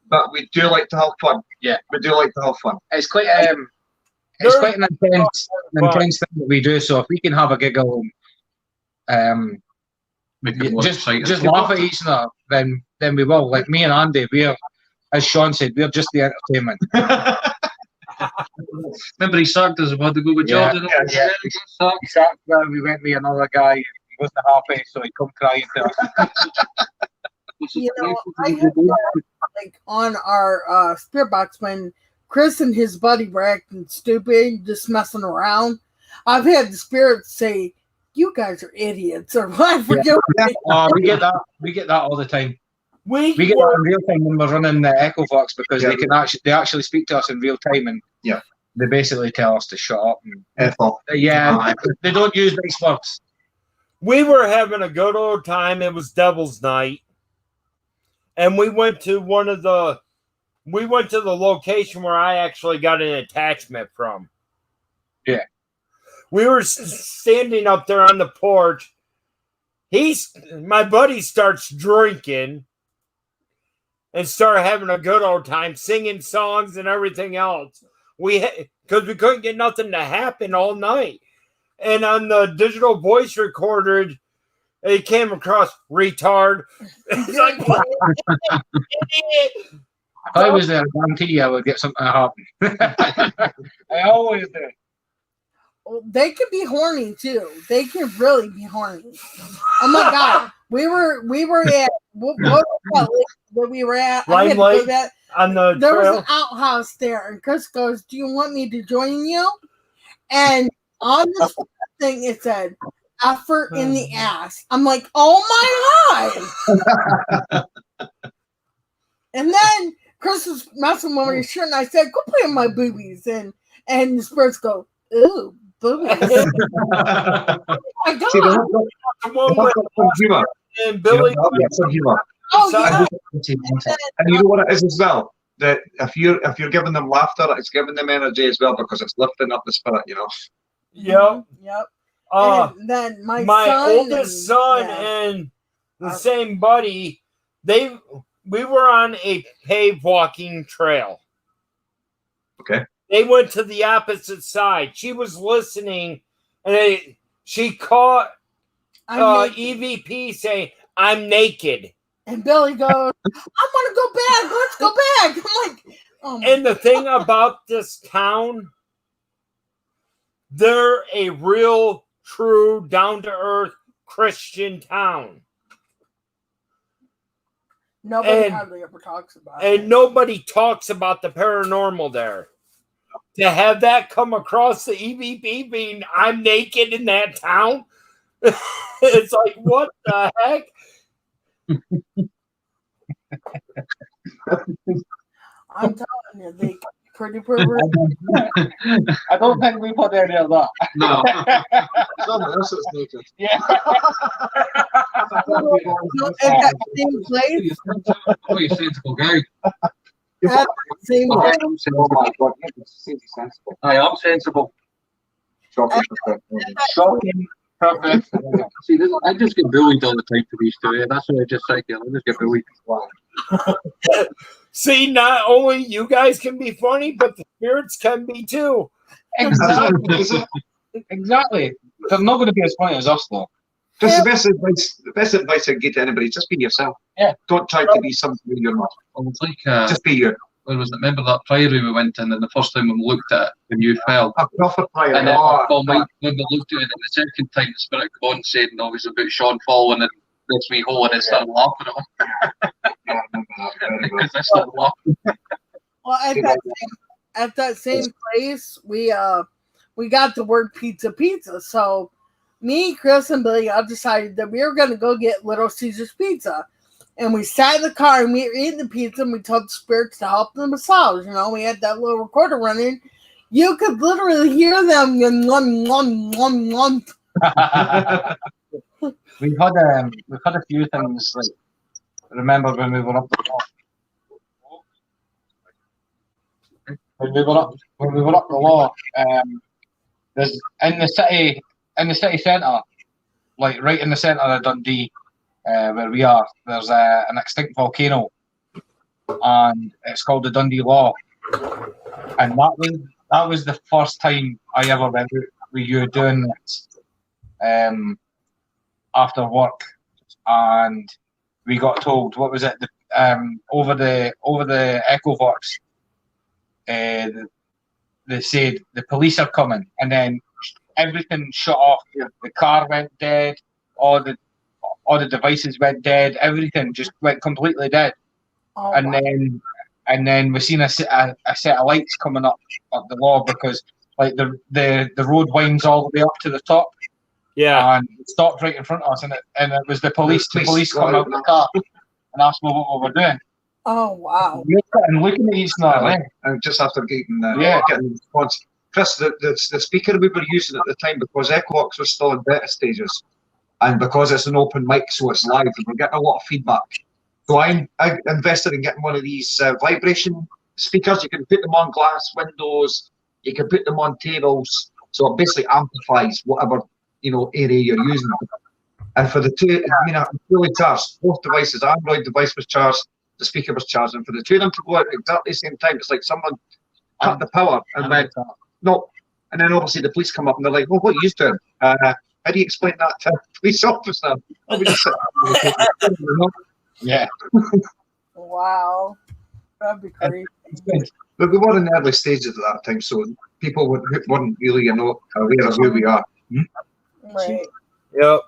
but we do like to have fun. Yeah, we do like to have fun. It's quite an intense thing that we do. So if we can have a giggle, just laugh at each other, then we will. Like me and Andy, as Sean said, we're just the entertainment. Remember he sacked us about to go with Jordan. Yeah. He sacked where we went with another guy. He wasn't happy, so he come crying to us. You know, I have like on our spirit box when Chris and his buddy were acting stupid, just messing around. I've had the spirits say, "You guys are idiots," or "I forget." Yeah. We get that. We get that all the time. We get that in real time when we're running the Echovox because they actually speak to us in real time and they basically tell us to shut up. They don't use nice words. We were having a good old time. It was Devil's Night, and we went to the location where I actually got an attachment from. Yeah, we were standing up there on the porch. My buddy starts drinking. And start having a good old time, singing songs and everything else. Because we couldn't get nothing to happen all night. And on the digital voice recorder, it came across retard. It's like, if I was there, I guarantee you I would get something to happen. I always do. They can be horny too. They can really be horny. Oh my god, we were at where we were at. Lime Lake on the there trail. was an outhouse there, and Chris goes, "Do you want me to join you?" And on the thing it said, "Effort in the ass." I'm like, "Oh my god!" And then Chris was messing with my shirt, and I said, "Go play with my boobies," and the spirits go, "Ooh." Boobies. Oh my god! See, and Billy. Oh yeah. And you know what it is as well? That if you're giving them laughter, it's giving them energy as well because it's lifting up the spirit. You know. Yep. And then my oldest son and the same buddy, we were on a paved walking trail. Okay. They went to the opposite side. She was listening, and she caught EVP saying, "I'm naked." And Billy goes, "I want to go back. Let's go back." I'm like, oh my and the thing about this town, they're a real, true, down-to-earth Christian town. Nobody hardly ever talks about it. And nobody talks about the paranormal there. To have that come across the EVP being, "I'm naked in that town," it's like, what the heck? I'm telling you, they pretty perverted. I don't think we put any of that. No. Someone else is naked. Yeah. At that same place. Oh, you sensible guy. At that same place. I'm sensible. I'm sensible. Shocking. Perfect. See, I just get bullied all the time for these two. That's what I just say. I just get bullied. See, not only you guys can be funny, but the spirits can be too. Exactly. They're not going to be as funny as us, though. Just the best advice I can give to anybody: just be yourself. Yeah. Don't try to be something you're not. Well, it's like Just be you. Where was it? Remember that priory we went in, and the first time when we looked at it, when you fell, A proper priory. and then when we looked at it, and the second time the spirit came on said, "No, it was about Sean falling in this wee hole," and it started laughing at him. Because I started laughing. Well, at that same place, we got the word pizza. So me, Chris, and Billy all decided that we were going to go get Little Caesar's Pizza. And we sat in the car and we were eating the pizza and we told the spirits to help them massage. You know, we had that little recorder running You could literally hear them. We've had a few things like remember when we were up the law. When we were up the law, there's in the city centre, like right in the centre of Dundee, where we are, there's an extinct volcano, and it's called the Dundee Law, and that was the first time I ever went out with you doing this, after work, and we got told, what was it, over the Echovox, they said the police are coming, and then everything shut off. The car went dead, all the devices went dead, everything just went completely dead. Oh, and wow. then we seen a set of lights coming up the law, because like the road winds all the way up to the top. Yeah. And it stopped right in front of us, and it was the police. The police come out of the car and asked me what we were doing. Oh, wow. We're sitting looking at each other. And just after getting Yeah. the response, Chris, the speaker we were using at the time, because Equinox was still in beta stages, and because it's an open mic, so it's live, and we're getting a lot of feedback. So I invested in getting one of these vibration speakers. You can put them on glass windows, you can put them on tables, so it basically amplifies whatever area you're using. And for the two, I mean, I'm fully charged. Both devices, Android device was charged, the speaker was charged, and for the two of them to go out at exactly the same time, it's like someone cut the power and went, no. And then obviously the police come up and they're like, well, what are you doing? How do you explain that to a police officer? Oh, we just sit there, Yeah. Wow. That'd be crazy. But we were in the early stages at that time, so people weren't really aware of who we are. Right. Yep.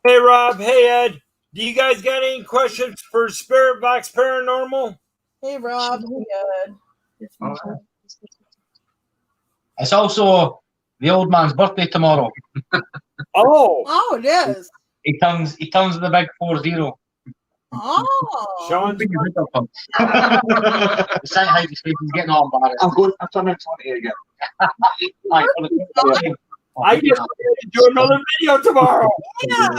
Hey, Rob. Hey, Ed. Do you guys got any questions for spiritvox Paranormal? Hey, Rob. Hey, Ed. It's also the old man's birthday tomorrow. Oh. Oh, it is. He turns the big 40. Oh. Sean's Shanghai he's getting all embarrassed. I'm turning 20 again. I get to do another video tomorrow. Yeah.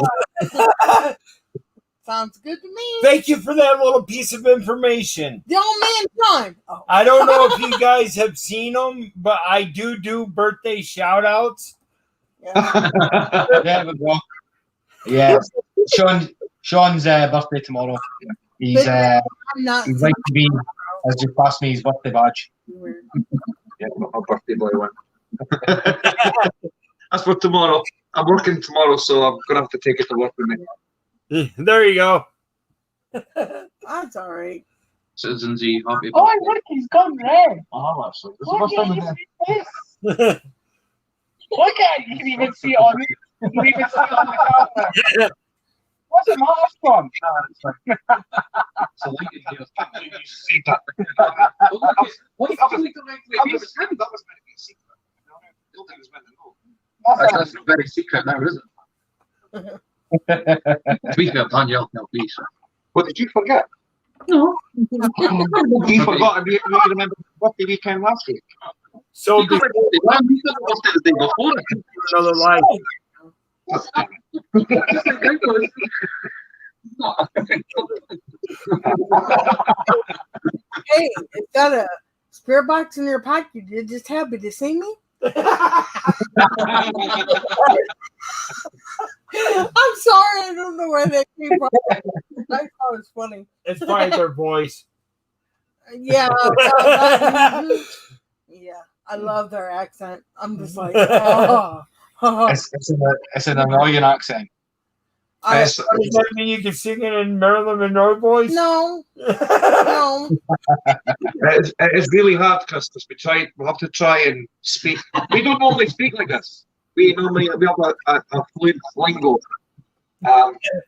Sounds good to me. Thank you for that little piece of information. The old man time. Oh. I don't know if you guys have seen them, but I do birthday shout outs. Yeah. There we go. Yeah. Sean's birthday tomorrow. He's I'm not. he's like to be has just passed me his birthday badge. Yeah, my birthday boy one. That's for tomorrow. I'm working tomorrow, so I'm gonna have to take it to work with me. There you go. That's all right. Citizens E, happy Oh, look, he's gone red. Oh, actually, this is the first time I've done. Look at it. You can even see it on the camera. What's the mask from? So we can hear You see that? what if you That was meant to be a secret. I don't think it was meant to know. That's very secret now, isn't it? Speaking of Danielle, no, please. What, did you forget? No. You forgot, and you remember the weekend last week. So You could have watched it the day before. another life. Hey, is that a spirit box in your pocket? You're just happy to see me? I'm sorry, I don't know where that came from. I thought it was funny. It's probably their voice. Yeah. Yeah, I love their accent. I'm just like, oh. It's an annoying accent. Does that mean you can sing it in Marilyn Monroe voice? No. No. It is really hard, Chris, because we have to try and speak. We don't normally speak like this. We have a fluent lingo.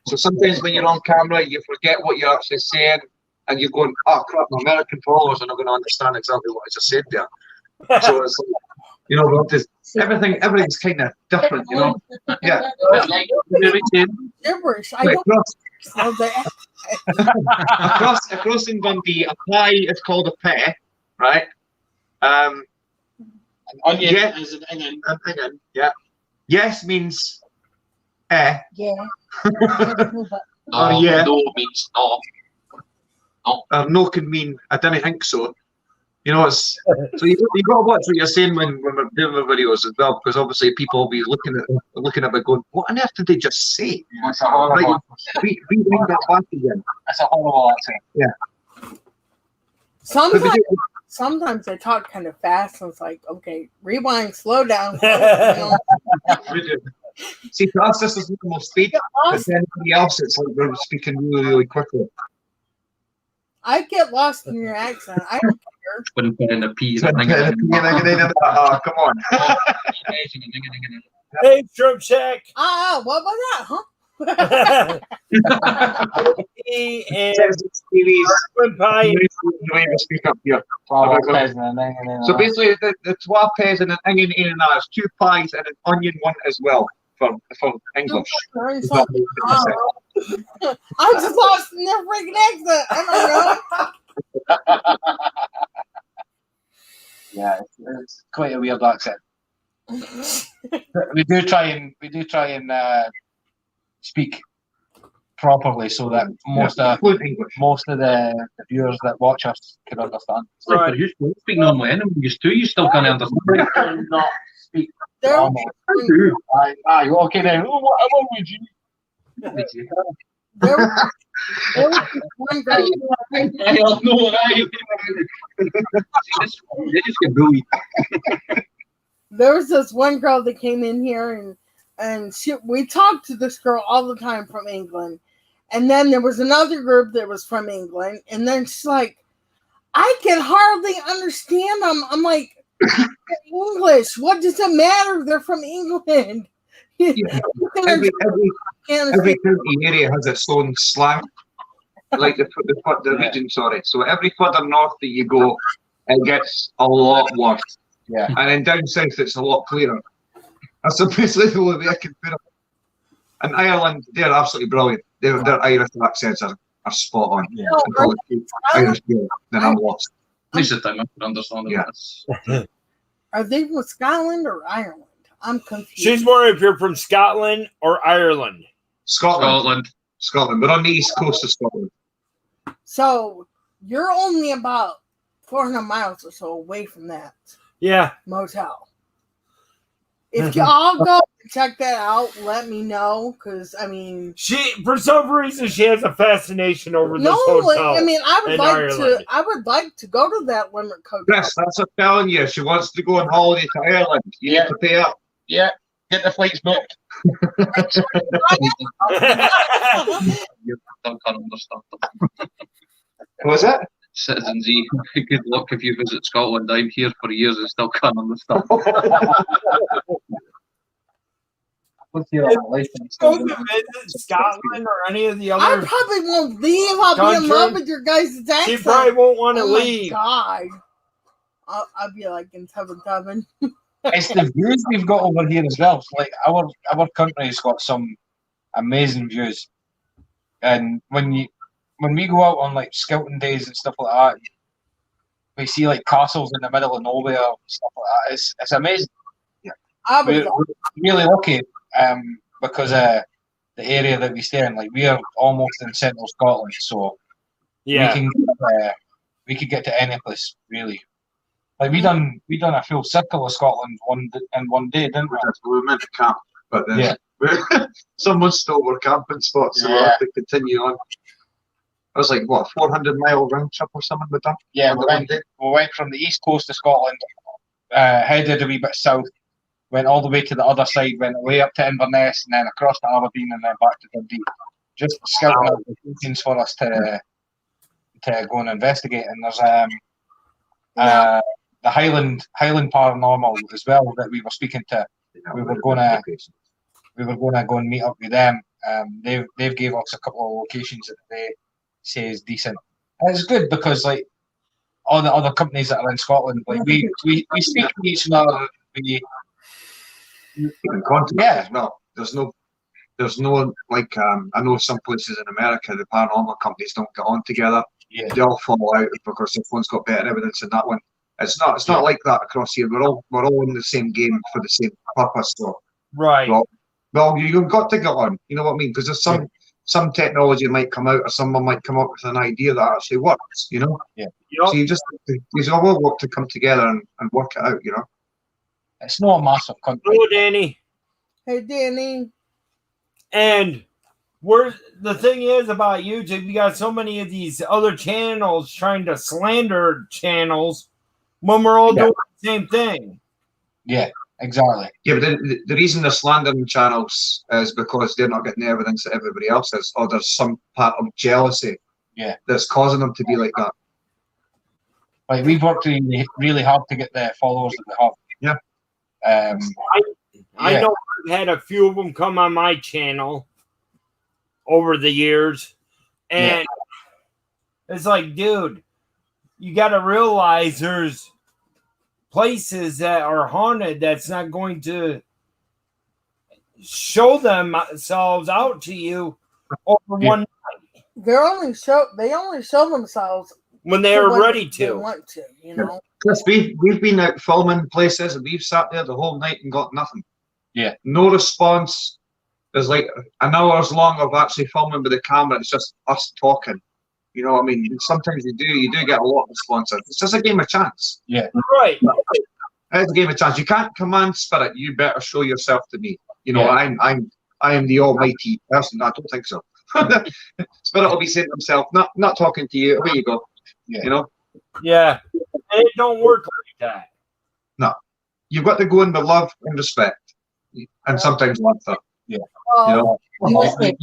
So sometimes when you're on camera, you forget what you're actually saying, and you're going, oh crap, my American followers are not going to understand exactly what I just said there. So it's like, we have to, everything's kind of different, Yeah. Gibberish. I Right, don't know that. across in Dundee, a pie is called a pie, right? And onion Yeah. is an onion. I'm thinking, yeah. Yes means eh. Yeah. No, yeah. no means no. No can mean I didn't think so. You know, it's so you got to watch what you're saying when we're doing the videos as well, because obviously people will be looking at me going, "What on earth did they just say?" It's a horrible. Right, rewind that back again. It's a horrible accent. Sometimes I talk kind of fast, and it's like, okay, rewind, slow down. You know, See, for us, this is normal speed, but for anybody else, it's like we're speaking really, really quickly. I get lost in your accent. I don't care. Twin pin in a P. Oh, come on. Hey, Shrimp Shack. What was that, huh? And TV's Shrimp Pie. speak up here. So So basically, the 12 peas and an onion in and there's 2 pies and an onion one as well for English. It's like, I'm just lost in their freaking accent. I don't know. yeah, it's quite a weird accent. We do try and speak properly so that most of the viewers that watch us can understand. It's like for you to speak normally anyway, you still can't understand. Not speak There normal. Aye, okay then. What would you? There was one girl. I have no idea. They just get bullied. There was this one girl that came in here, and we talked to this girl all the time from England. And then there was another group that was from England, and then she's like, I can hardly understand them. I'm like, English. What does it matter? They're from England. Yeah. Every county area has its own slang, like the region. Sorry, so every further north that you go, it gets a lot worse. Yeah, and then down south it's a lot clearer. That's basically the only way I can put it. And Ireland, they're absolutely brilliant. Their Irish accents are spot on. Yeah. Irish people, then I'm lost. At least the time I can understand it. Yeah. Are they from Scotland or Ireland? I'm confused. She's wondering if you're from Scotland or Ireland. Scotland. We're on the east coast of Scotland. So you're only about 400 miles or so away from that Yeah. motel. If y'all go check that out, let me know, because I mean, For some reason she has a fascination over this hotel. I mean, I would Ireland. like to go to that Limerick hotel. Chris, that's what I'm telling you. She wants to go on holiday to Ireland. You need to pay up. Yeah, get the flights booked. You still can't understand them. What was that? Citizens E, good luck if you visit Scotland. I'm here for years and still can't understand. What's your license? Go to visit Scotland or any of the I other. probably won't leave. I'll be in country. love with your guys' accent. She probably won't want to Oh leave. my God. I'll be like in Tubman. It's the views we've got over here as well. Like our country's got some amazing views, and when we go out on like scouting days and stuff like that, we see like castles in the middle of nowhere and stuff like that. It's amazing. We're really lucky because of the area that we stay in. Like we are almost in central Scotland, so Yeah. we could get to any place really. Like we done a full circle of Scotland in one day, didn't we? We were meant to camp, but then someone stole our camping spot, so we'll have to continue on. It was like, what, 400-mile round trip or something with them? Yeah, we went from the east coast of Scotland, headed a wee bit south, went all the way to the other side, went away up to Inverness, and then across to Aberdeen, and then back to Dundee. Just scouting out locations for us to go and investigate. And there's the Highland Paranormal as well that we were speaking to. We were gonna go and meet up with them. They've gave us a couple of locations that they say is decent. And it's good because like all the other companies that are in Scotland, like we speak to each other. We keep in contact as well. There's no like I know some places in America the paranormal companies don't get on together. Yeah. They all fall out because this one's got better evidence than that one. It's not like that across here. We're all in the same game for the same purpose. So, Right. well, you've got to get on. You know what I mean? Because there's some technology might come out, or someone might come up with an idea that actually works. You know? Yep. So you all got to come together and work it out. You know? It's not a massive country. Hello, Danny. Hey, Danny. And the thing is about YouTube, you got so many of these other channels trying to slander channels when we're all doing the same thing. Yeah, exactly. Yeah, but the reason they're slandering channels is because they're not getting the evidence that everybody else is, or there's some part of jealousy that's causing them to be like that. Like, we've worked really, really hard to get the followers that we have. Yeah. I know I've had a few of them come on my channel over the years, and it's like, dude, you got to realize there's places that are haunted that's not going to show themselves out to you over one night. They only show themselves when they are when ready they to. want to, you know. Chris, we've been out filming places and we've sat there the whole night and got nothing. Yeah. No response. There's like an hour's long of actually filming with the camera. It's just us talking. You know what I mean? Sometimes you do get a lot of responses. It's just a game of chance. Yeah. Right. It's a game of chance. You can't command spirit. You better show yourself to me. You know, I am the almighty person. I don't think so. Spirit will be saying to himself, not talking to you. Away you go. Yeah. You know? Yeah. And it don't work like that. No. You've got to go in with love and respect. And sometimes laughter. Yeah. You know? Mostly.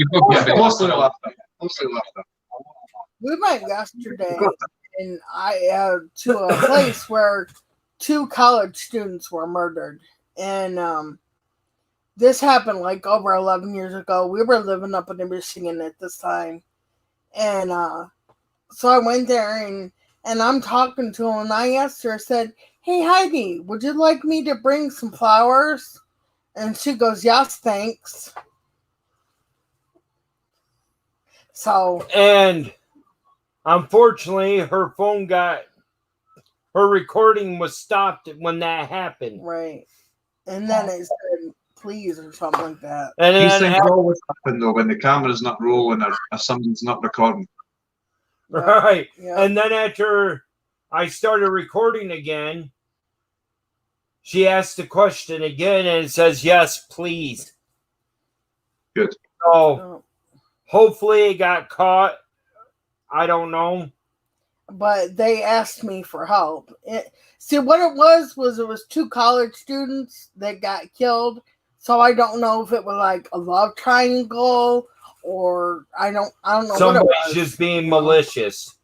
Mostly laughter. Mostly laughter. We went yesterday, and to a place where 2 college students were murdered, and this happened like over 11 years ago. We were living up in Michigan at this time, and so I went there, and I'm talking to him, and I asked her, I said, "Hey Heidi, would you like me to bring some flowers?" And she goes, "Yes, thanks." So, and unfortunately, her recording was stopped when that happened. right. And then it said, "Please," or something like that. And These then things always happen though when the camera's not rolling or somebody's not recording. right. Yeah. And then after I started recording again, she asked the question again and it says, "Yes, please." Good. So hopefully it got caught. I don't know. But they asked me for help. See, what it was 2 college students that got killed. So I don't know if it was like a love triangle or I don't know Somebody's what it was. just being malicious.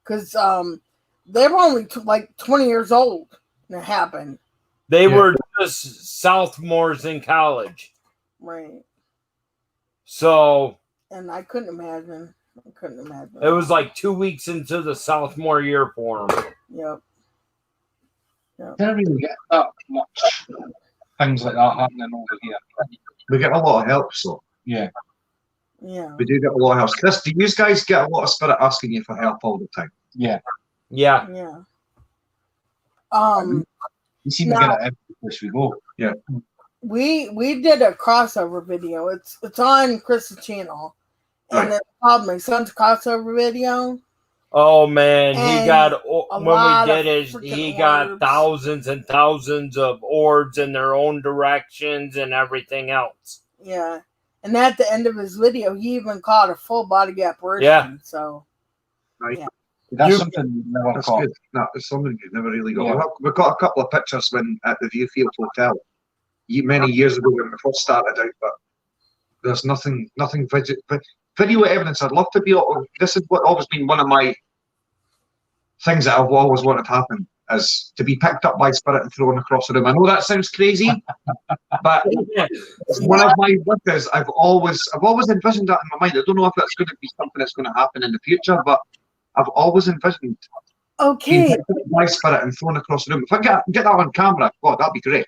Because they were only like 20 years old when it happened. They were just sophomores in college. Right. So And I couldn't imagine. it was like 2 weeks into the sophomore year for them. Yep. Can't really get that much things like that happening over here. We get a lot of help, so. Yeah. Yeah. We do get a lot of help. Chris, do you guys get a lot of spirit asking you for help all the time? Yeah. Yeah. Yeah. You seem to get it every place we go. Yeah. We did a crossover video. It's on Chris's channel. And it's called My Son's Crossover Video. Oh man, And he got a when lot we of did it, freaking he got orbs. thousands and thousands of orbs in their own directions and everything else. Yeah. And at the end of his video, he even caught a full body apparition. Yeah. So Right. Yeah. That's something you never That's caught. good. No, it's something you've never really got. Yeah. We've got a couple of pictures when at the Viewfield Hotel many years ago when we first started out, but there's nothing video evidence. I'd love to be. This is what always been one of my things that I've always wanted to happen, is to be picked up by spirit and thrown across the room. I know that sounds crazy, but it's one of my wishes. I've always envisioned that in my mind. I don't know if that's going to be something that's going to happen in the future, but I've always envisioned being okay. picked up by spirit and thrown across the room. If I get that on camera, God, that'd be great.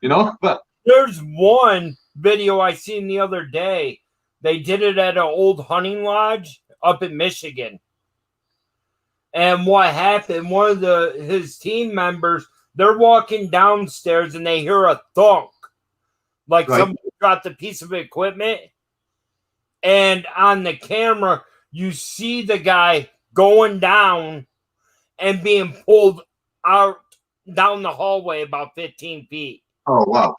You know, but There's one video I seen the other day. They did it at an old hunting lodge up in Michigan. And what happened, one of his team members, they're walking downstairs and they hear a thunk. Like somebody dropped a piece of equipment. And on the camera, you see the guy going down and being pulled out down the hallway about 15 feet. Oh, wow.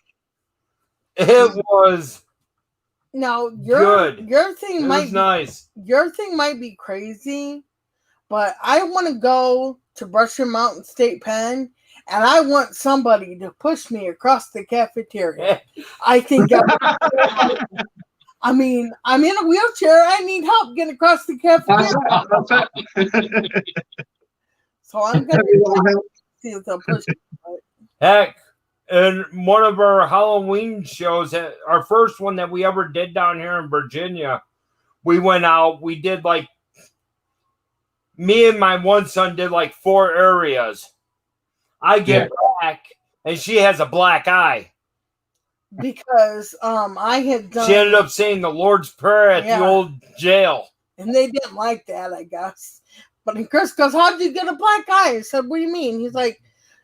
It was Now good. your thing It might was be, nice. your thing might be crazy, but I want to go to Brusher Mountain State Pen, and I want somebody to push me across the cafeteria. I think I mean, I'm in a wheelchair. I need help getting across the cafeteria. That's it. So I'm going to see if they'll push me. Heck, in one of our Halloween shows, our first one that we ever did down here in Virginia, we went out, we did like, me and my one son did like 4 areas. I get back, and she has a black eye. Because I had done. She ended up saying the Lord's Prayer at the old jail. And they didn't like that, I guess. But then Chris goes, "How'd you get a black eye?" I said, "What do you mean?" He's like,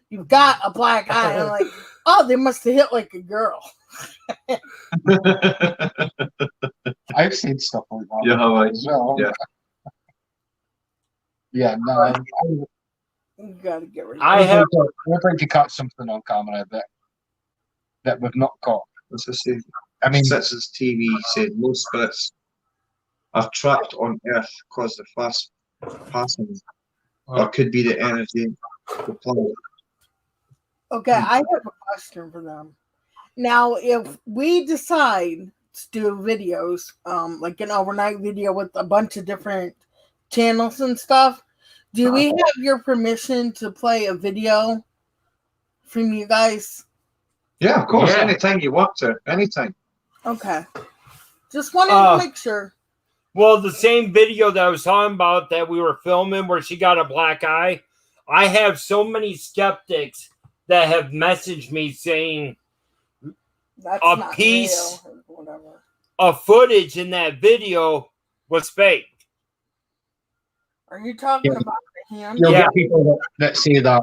"You've got a black eye." I'm like, "Oh, they must have hit like a girl." I've seen stuff like that. Yeah, like, as well. yeah. Yeah, no, You gotta get rid of we're trying to cut something on camera that we've not caught. Let's just say, I mean, Sits's TV said most spirits are trapped on Earth because the fast passing, or could be the energy of the planet. Okay, I have a question for them. Now, if we decide to do videos, like an overnight video with a bunch of different channels and stuff, do we have your permission to play a video from you guys? Yeah, of course. Yeah. Anytime you want to. Anytime. Okay. Just wanted to make sure. Well, the same video that I was talking about that we were filming where she got a black eye, I have so many skeptics that have messaged me saying That's a not piece real or whatever. of footage in that video was fake. Are you talking about the hand? You'll Yeah. get people that say that.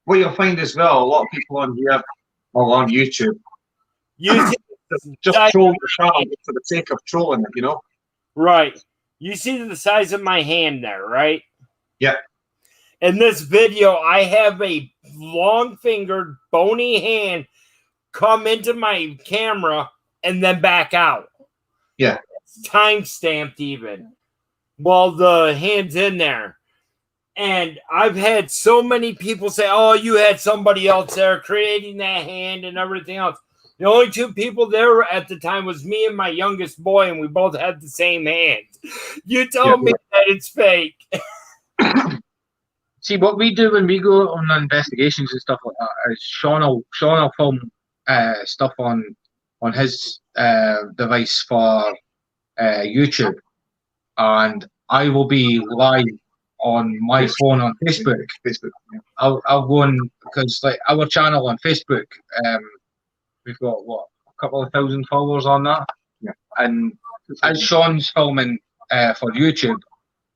What you'll find as well, a lot of people on here or on YouTube You see, just troll the channel for the sake of trolling it, you know? right. You see the size of my hand there, right? Yeah. In this video, I have a long-fingered, bony hand come into my camera and then back out. Yeah. It's time-stamped even while the hand's in there. And I've had so many people say, "Oh, you had somebody else there creating that hand and everything else." The only 2 people there at the time was me and my youngest boy, and we both had the same hand. You tell me that it's fake. See, what we do when we go on investigations and stuff like that is Sean will film stuff on his device for YouTube, and I will be live on my phone on Facebook. Yeah. I'll go on, because like our channel on Facebook, we've got a couple of thousand followers on that. Yeah. And as Sean's filming for YouTube,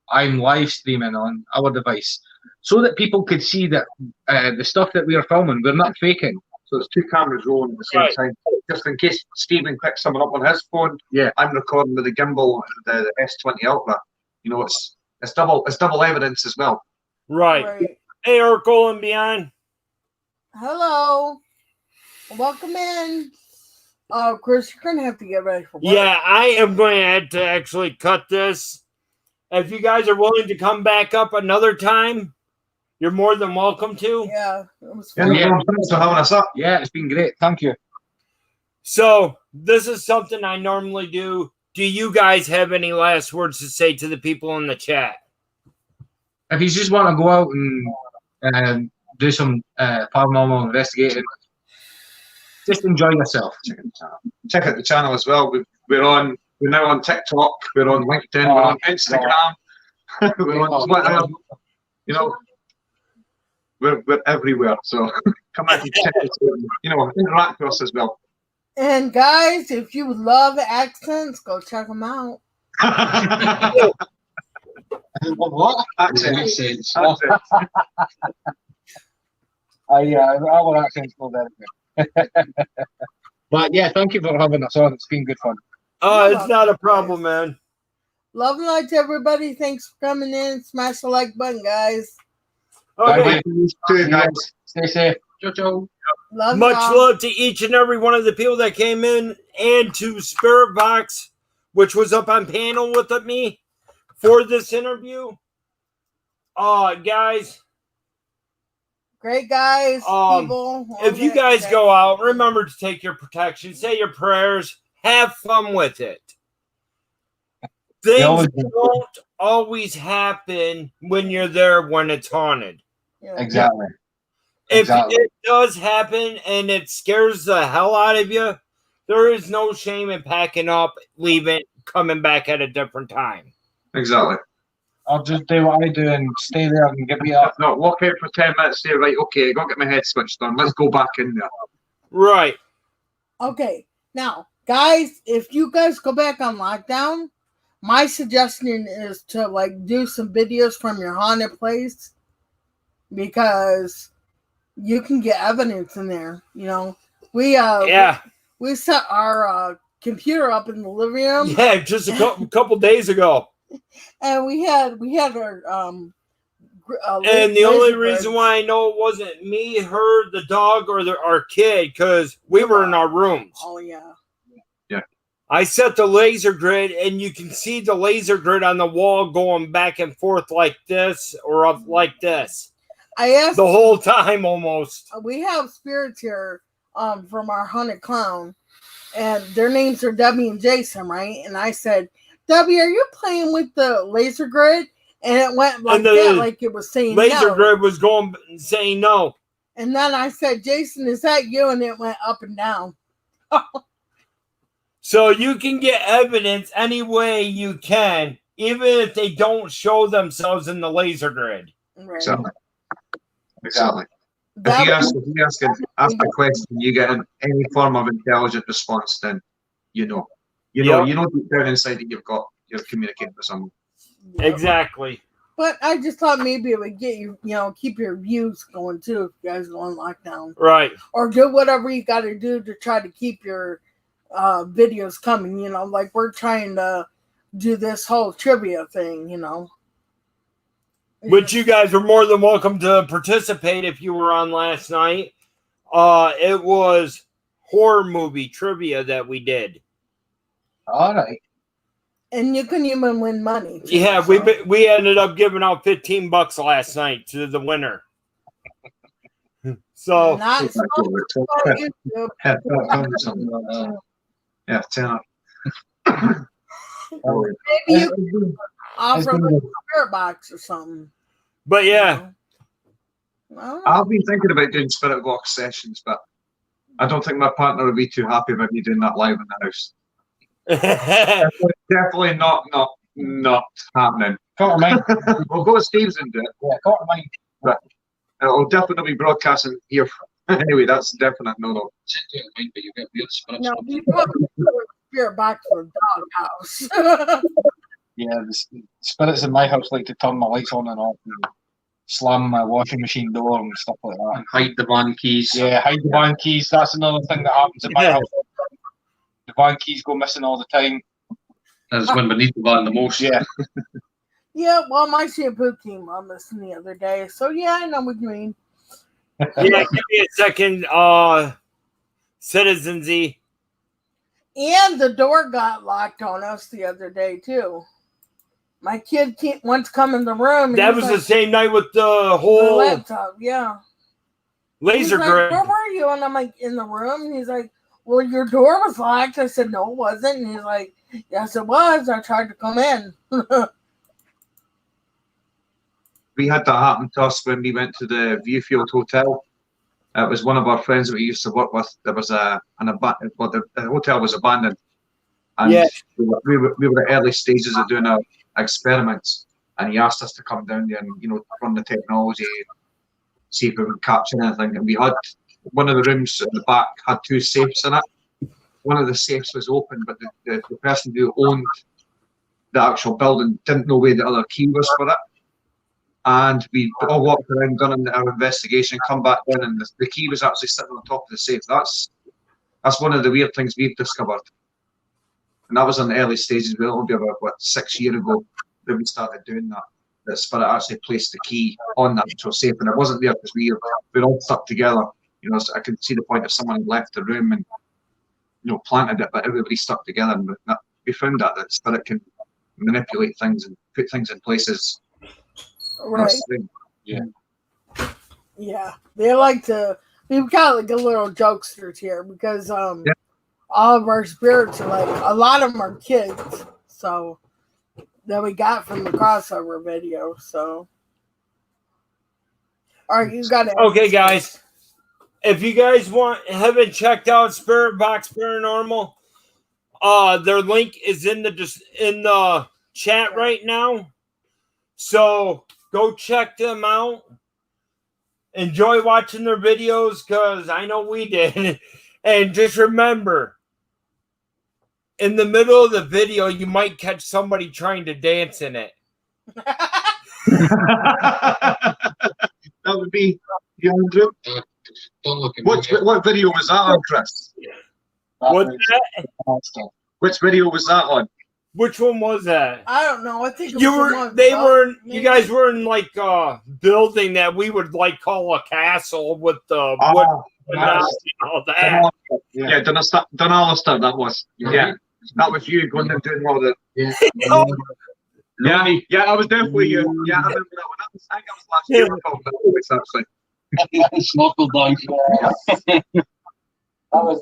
I'm live streaming on our device so that people could see that the stuff that we are filming, we're not faking. So there's 2 cameras rolling at the same time. Just in case Stephen picks someone up on his phone, I'm recording with the gimbal and the S20 Ultra. You know, it's double evidence as well. Right. Hey, Urkel and beyond. Hello. Welcome in. Chris, you're gonna have to get ready for work. Yeah, I am going to have to actually cut this. If you guys are willing to come back up another time, you're more than welcome to. Yeah, it was Yeah, fun. thanks for having us up. Yeah, it's been great. Thank you. So this is something I normally do. Do you guys have any last words to say to the people in the chat? If you just want to go out and do some paranormal investigating, just enjoy yourself. Check out the channel as well. We're now on TikTok. We're on LinkedIn. We're on Instagram. We're on Twitter. You know, we're everywhere. So come out and check us out. You know, interact with us as well. And guys, if you love accents, go check them out. What? Accents. Accents. Accents. Our accents go there. But yeah, thank you for having us on. It's been good fun. Oh, You're it's not a welcome, problem, guys. man. Love and light to everybody. Thanks for coming in. Smash the like button, guys. Okay. Thank You too, guys. Stay safe. Ciao. Love Much y'all. love to each and every one of the people that came in, and to spiritvox, which was up on panel with me for this interview. Guys, Great guys, people. if you guys go out, remember to take your protection, say your prayers, have fun with it. Things don't always happen when you're there when it's haunted. Yeah. Exactly. If it does happen and it scares the hell out of you, there is no shame in packing up, leaving, coming back at a different time. Exactly. I'll just do what I do and stay there and get me up. No, walk out for 10 minutes, say, right, okay, go get my head switched on. Let's go back in there. Right. Okay. Now, guys, if you guys go back on lockdown, my suggestion is to like do some videos from your haunted place, because you can get evidence in there. You know, we set our computer up in the living room. Yeah, just a couple days ago. And we had our and the only reason why I know it wasn't me, her, the dog, or our kid, because we were in our rooms. Oh yeah. I set the laser grid, and you can see the laser grid on the wall going back and forth like this or up like this. I asked the whole time almost. We have spirits here from our haunted clown, and their names are Debbie and Jason, right? And I said, Debbie, are you playing with the laser grid? And it went like that, like it was saying laser no. grid was going saying no. And then I said, Jason, is that you? And it went up and down. So you can get evidence any way you can, even if they don't show themselves in the laser grid. Right. Exactly. If you ask a question, you get any form of intelligent response, then you know deep down inside that you're communicating with someone. Exactly. But I just thought maybe it would get you, keep your views going too if you guys go on lockdown. Right. Or do whatever you got to do to try to keep your videos coming. Like we're trying to do this whole trivia thing. Which you guys were more than welcome to participate if you were on last night. It was horror movie trivia that we did. All right. And you can even win money. Too, yeah, so. we ended up giving out $15 last night to the winner. So not yeah, 10. Maybe you can offer a spirit box or something. But yeah. I've been thinking about doing spirit box sessions, but I don't think my partner would be too happy about me doing that live in the house. Definitely not happening. We'll go with Steve's and do it. Yeah, but it'll definitely be broadcasting here. Anyway, that's definite no. No, you probably spirit box for a dog house. Yeah, the spirits in my house like to turn my lights on and off and slam my washing machine door and stuff like that. And hide the van keys. Yeah, hide the van keys. That's another thing that happens in my house. The van keys go missing all the time. That's when we need the van the most. Yeah. Yeah, well, my shampoo came missing the other day. So, yeah, I know what you mean. Yeah, give me a second, Citizen Z. And the door got locked on us the other day, too. My kid can't once come in the room. That was like, the same night with the whole laptop, yeah. Laser grid. Where were you? And I'm like, in the room. And he's like, well, your door was locked. I said, no, it wasn't. And he's like, yes, it was. I tried to come in. We had that happen to us when we went to the Viewfield Hotel. It was one of our friends that we used to work with. There was the hotel was abandoned. And we were at early stages of doing our experiments. And he asked us to come down there and, run the technology, see if we could capture anything. And we had one of the rooms in the back had 2 safes in it. One of the safes was open, but the person who owned the actual building, didn't know where the other key was for it. And we all walked around, done our investigation, come back in, and the key was actually sitting on top of the safe. That's one of the weird things we've discovered. And that was in the early stages. We'll only be about 6 years ago that we started doing that. That Spirit actually placed the key on that actual safe, and it wasn't there because we're all stuck together. You know, so I could see the point if someone had left the room and planted it, but everybody stuck together, and we found that Spirit can manipulate things and put things in places. Right. Yeah. Yeah. They like to. We've got like a little jokesters here because all of our spirits are like a lot of them are kids, so that we got from the crossover video. So, all right, you got it. Okay, guys. If you guys haven't checked out spiritvox Paranormal, their link is in the chat right now. So go check them out. Enjoy watching their videos because I know we did. And just remember, in the middle of the video, you might catch somebody trying to dance in it. That would be Andrew. Don't look at What video was that on, Chris? What's that? Which video was that on? Which one was that? I don't know. I think it was you guys were in like a building that we would like call a castle with the wood and all that. Yeah, Donalister, that was. Yeah. That was you going and doing all the. Yeah, I was definitely you. Yeah, I remember that one. I think that was last year. Actually. Snorkel down. That was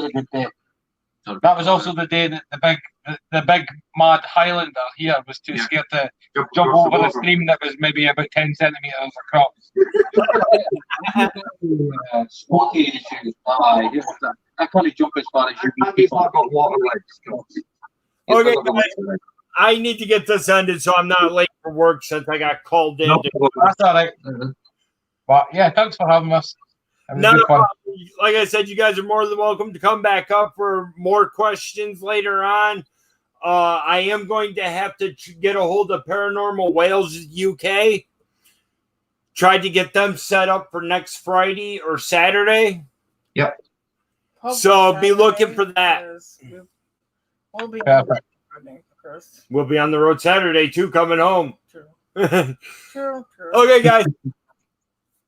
a good day. That was also the day that the big mad Highlander here was too scared to jump over the stream that was maybe about 10 centimeters across. Smoky issues. I can't jump as far as you can. He's not got water legs. Okay, guys, I need to get this ended so I'm not late for work since I got called in. That's all right. But yeah, thanks for having us. No, like I said, you guys are more than welcome to come back up for more questions later on. I am going to have to get a hold of Paranormal Wales UK. Tried to get them set up for next Friday or Saturday. Yep. So be looking for that. We'll be on the road Saturday too, coming home. True. Okay, guys.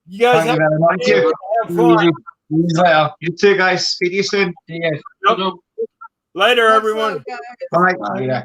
You guys have fun. You too, guys. Speak to you soon. Later, everyone. Bye. Yeah.